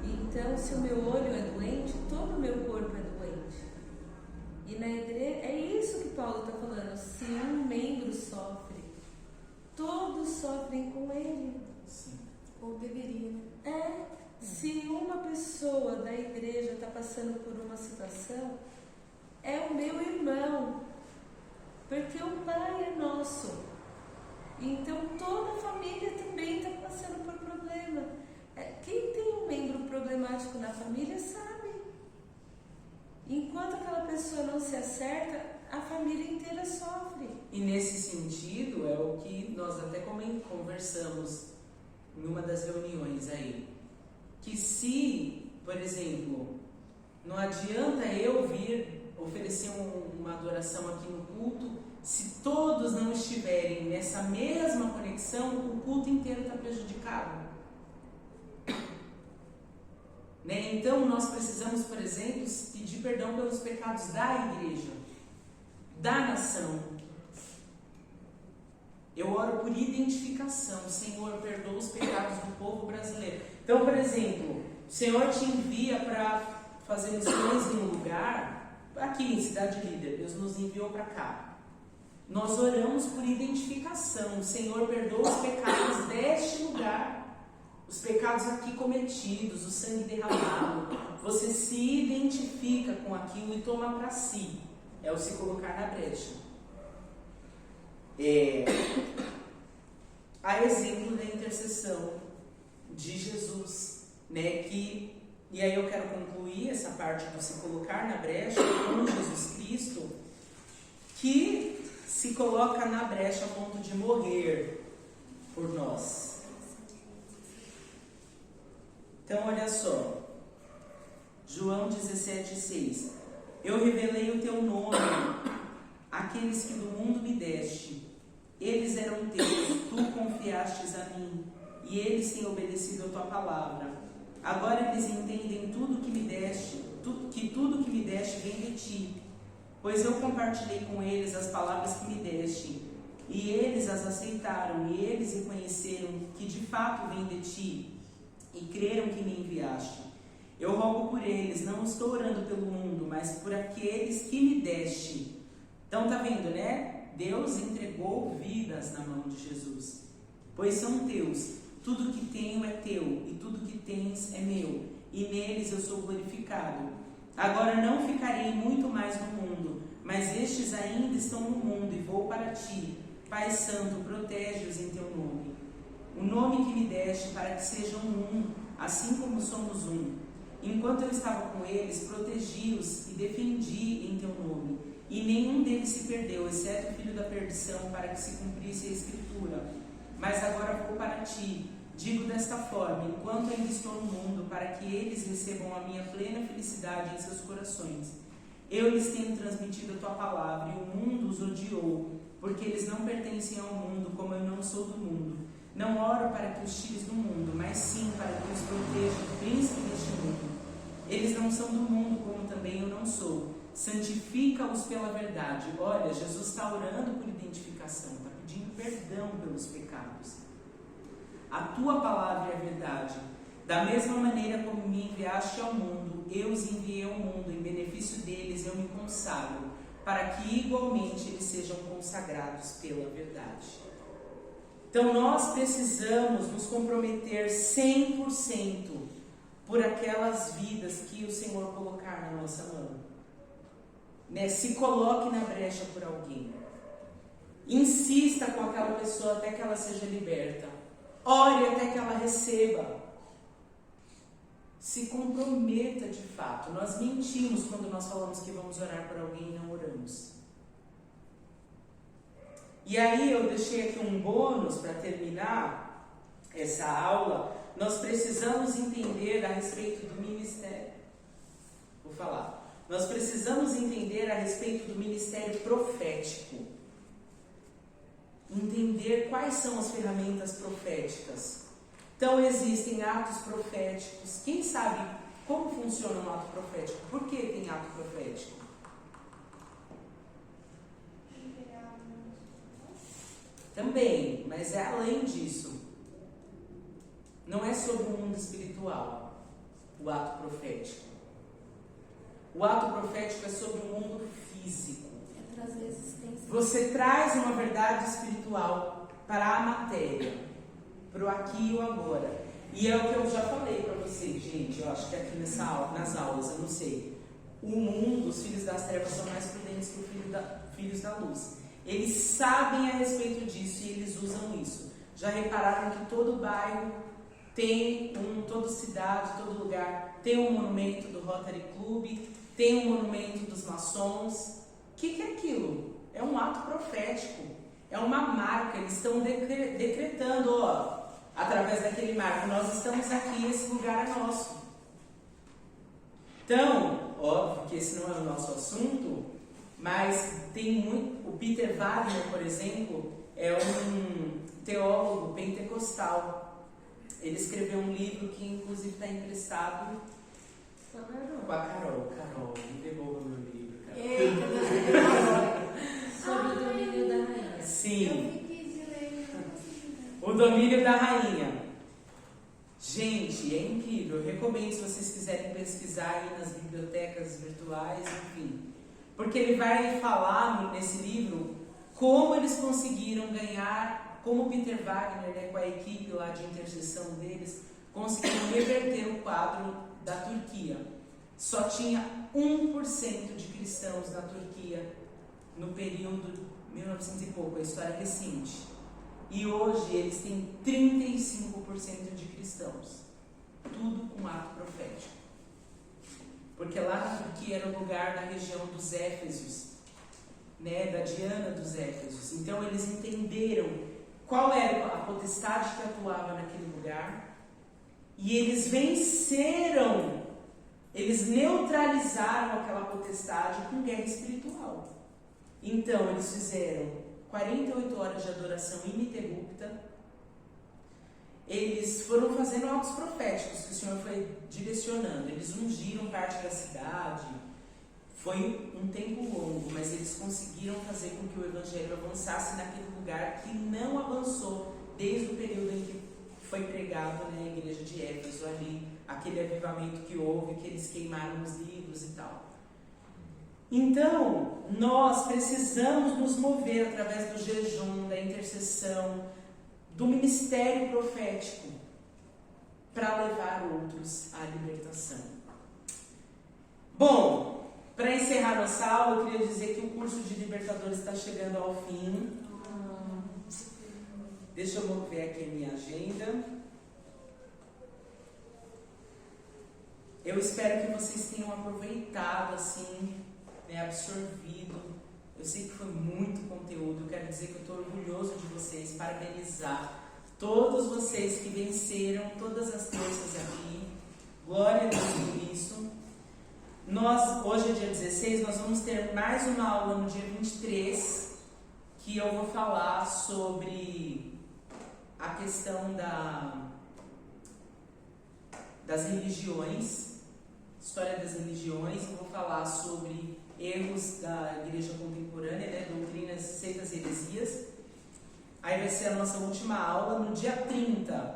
Então, se o meu olho é doente, todo o meu corpo é doente. E na igreja, é isso que Paulo está falando. Se um membro sofre, todos sofrem com ele. Sim. Ou deveria, né? Se uma pessoa da igreja está passando por uma situação, é o meu irmão, porque o Pai é nosso. Então toda a família também está passando por problema. Quem tem um membro problemático na família sabe. Enquanto aquela pessoa não se acerta, a família inteira sofre. E nesse sentido é o que nós até conversamos numa das reuniões aí. Que se, por exemplo, não adianta eu vir oferecer uma adoração aqui no culto, se todos não estiverem nessa mesma conexão, o culto inteiro está prejudicado. Né? Então, nós precisamos, por exemplo, pedir perdão pelos pecados da igreja, da nação. Eu oro por identificação. Senhor, perdoa os pecados do povo brasileiro. Então, por exemplo, o Senhor te envia para fazer missões em um lugar, aqui em Cidade Líder, Deus nos enviou para cá. Nós oramos por identificação. Senhor, perdoa os pecados deste lugar. Os pecados aqui cometidos, o sangue derramado. Você se identifica com aquilo e toma para si. É o se colocar na brecha. A exemplo da intercessão de Jesus, né? E aí eu quero concluir essa parte do se colocar na brecha com Jesus Cristo, que se coloca na brecha a ponto de morrer por nós. Então, olha só, João 17,6. Eu revelei o teu nome àqueles que do mundo me deste. Eles eram teus, tu confiastes a mim, e eles têm obedecido a tua palavra. Agora eles entendem tudo que me deste, que tudo que me deste vem de ti. Pois eu compartilhei com eles as palavras que me deste, e eles as aceitaram, e eles reconheceram que de fato vem de ti, e creram que me enviaste. Eu rogo por eles, não estou orando pelo mundo, mas por aqueles que me deste. Então tá vendo, né? Deus entregou vidas na mão de Jesus. Pois são teus, tudo que tenho é teu, e tudo que tens é meu, e neles eu sou glorificado. Agora não ficarei muito mais no mundo, mas estes ainda estão no mundo, e vou para ti. Pai Santo, protege-os em teu nome. O nome que me deste, para que sejam um, assim como somos um. Enquanto eu estava com eles, protegi-os e defendi em teu nome. E nenhum deles se perdeu, exceto o filho da perdição, para que se cumprisse a Escritura. Mas agora vou para ti. Digo desta forma, enquanto ainda estou no mundo, para que eles recebam a minha plena felicidade em seus corações. Eu lhes tenho transmitido a tua palavra, e o mundo os odiou, porque eles não pertencem ao mundo, como eu não sou do mundo. Não oro para que os tires do mundo, mas sim para que os proteja do príncipe deste mundo. Eles não são do mundo, como também eu não sou. Santifica-os pela verdade. Olha, Jesus está orando por identificação, está pedindo perdão pelos pecados. A tua palavra é a verdade. Da mesma maneira como me enviaste ao mundo, eu os enviei ao mundo. Em benefício deles eu me consagro, para que igualmente eles sejam consagrados pela verdade. Então nós precisamos nos comprometer 100% por aquelas vidas que o Senhor colocar na nossa mão. Né? Se coloque na brecha por alguém. Insista com aquela pessoa até que ela seja liberta. Ore até que ela receba. Se comprometa de fato. Nós mentimos quando nós falamos que vamos orar por alguém e não oramos. E aí eu deixei aqui um bônus para terminar essa aula. Nós precisamos entender a respeito do ministério. Vou falar. Nós precisamos entender a respeito do ministério profético. Entender quais são as ferramentas proféticas. Então existem atos proféticos. Quem sabe como funciona um ato profético? Por que tem ato profético? Também, mas é além disso. Não é sobre o mundo espiritual, o ato profético. O ato profético é sobre o mundo físico. É trazer existência. Você traz uma verdade espiritual para a matéria, para o aqui e o agora. E é o que eu já falei para vocês, gente. Eu acho que aqui nas aulas, eu não sei. O mundo, os filhos das trevas são mais prudentes que os filhos da luz. Eles sabem a respeito disso e eles usam isso. Já repararam que todo bairro tem toda cidade, todo lugar tem um monumento do Rotary Club, tem um monumento dos maçons. O que é aquilo? É um ato profético, é uma marca. Eles estão decretando, através daquele marco, nós estamos aqui, esse lugar é nosso. Então, óbvio que esse não é o nosso assunto, mas tem muito. O Peter Wagner, por exemplo, é um teólogo pentecostal. Ele escreveu um livro que inclusive está emprestado com a Carol. Carol, me devolva meu livro, Carol. Sobre o domínio da rainha. Sim. Eu fiquei de ler domínio da rainha. Gente, é incrível. Eu recomendo, se vocês quiserem pesquisar aí nas bibliotecas virtuais, enfim. Porque ele vai falar nesse livro como eles conseguiram ganhar, como Peter Wagner, né, com a equipe lá de intercessão deles, conseguiram reverter o quadro da Turquia. Só tinha 1% de cristãos na Turquia no período 1900 e pouco, a história é recente. E hoje eles têm 35% de cristãos. Tudo com ato profético. Porque lá na Turquia era o lugar da região dos Éfesos, né, da Diana dos Éfesos. Então eles entenderam qual era a potestade que atuava naquele lugar e eles venceram, eles neutralizaram aquela potestade com guerra espiritual. Então eles fizeram 48 horas de adoração ininterrupta. Eles foram fazendo atos proféticos que o Senhor foi direcionando. Eles ungiram parte da cidade. Foi um tempo longo, mas eles conseguiram fazer com que o Evangelho avançasse naquele lugar que não avançou desde o período em que foi pregado, né, na igreja de Éfeso, ali, aquele avivamento que houve, que eles queimaram os livros e tal. Então, nós precisamos nos mover através do jejum, da intercessão, do ministério profético, para levar outros à libertação. Bom, para encerrar nossa aula, eu queria dizer que o curso de libertadores está chegando ao fim. Deixa eu ver aqui a minha agenda. Eu espero que vocês tenham aproveitado, assim, né, absorvido. Eu sei que foi muito conteúdo. Eu quero dizer que eu estou orgulhoso de vocês, parabenizar todos vocês que venceram todas as terças aqui. Glória a Deus por isso. Hoje é dia 16, nós vamos ter mais uma aula no dia 23, que eu vou falar sobre a questão das religiões, história das religiões. Eu vou falar sobre erros da igreja contemporânea, né, doutrinas, seitas e heresias. Aí vai ser a nossa última aula no dia 30.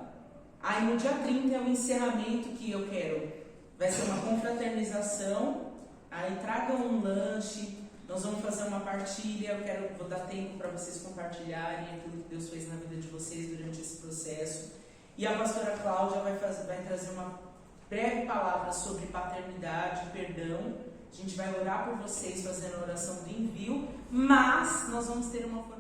Aí no dia 30 é o encerramento que eu quero. Vai ser uma confraternização. Aí tragam um lanche. Nós vamos fazer uma partilha. Vou dar tempo para vocês compartilharem aquilo que Deus fez na vida de vocês durante esse processo. E a pastora Cláudia vai trazer uma breve palavra sobre paternidade, perdão. A gente vai orar por vocês fazendo a oração do envio, mas nós vamos ter uma formação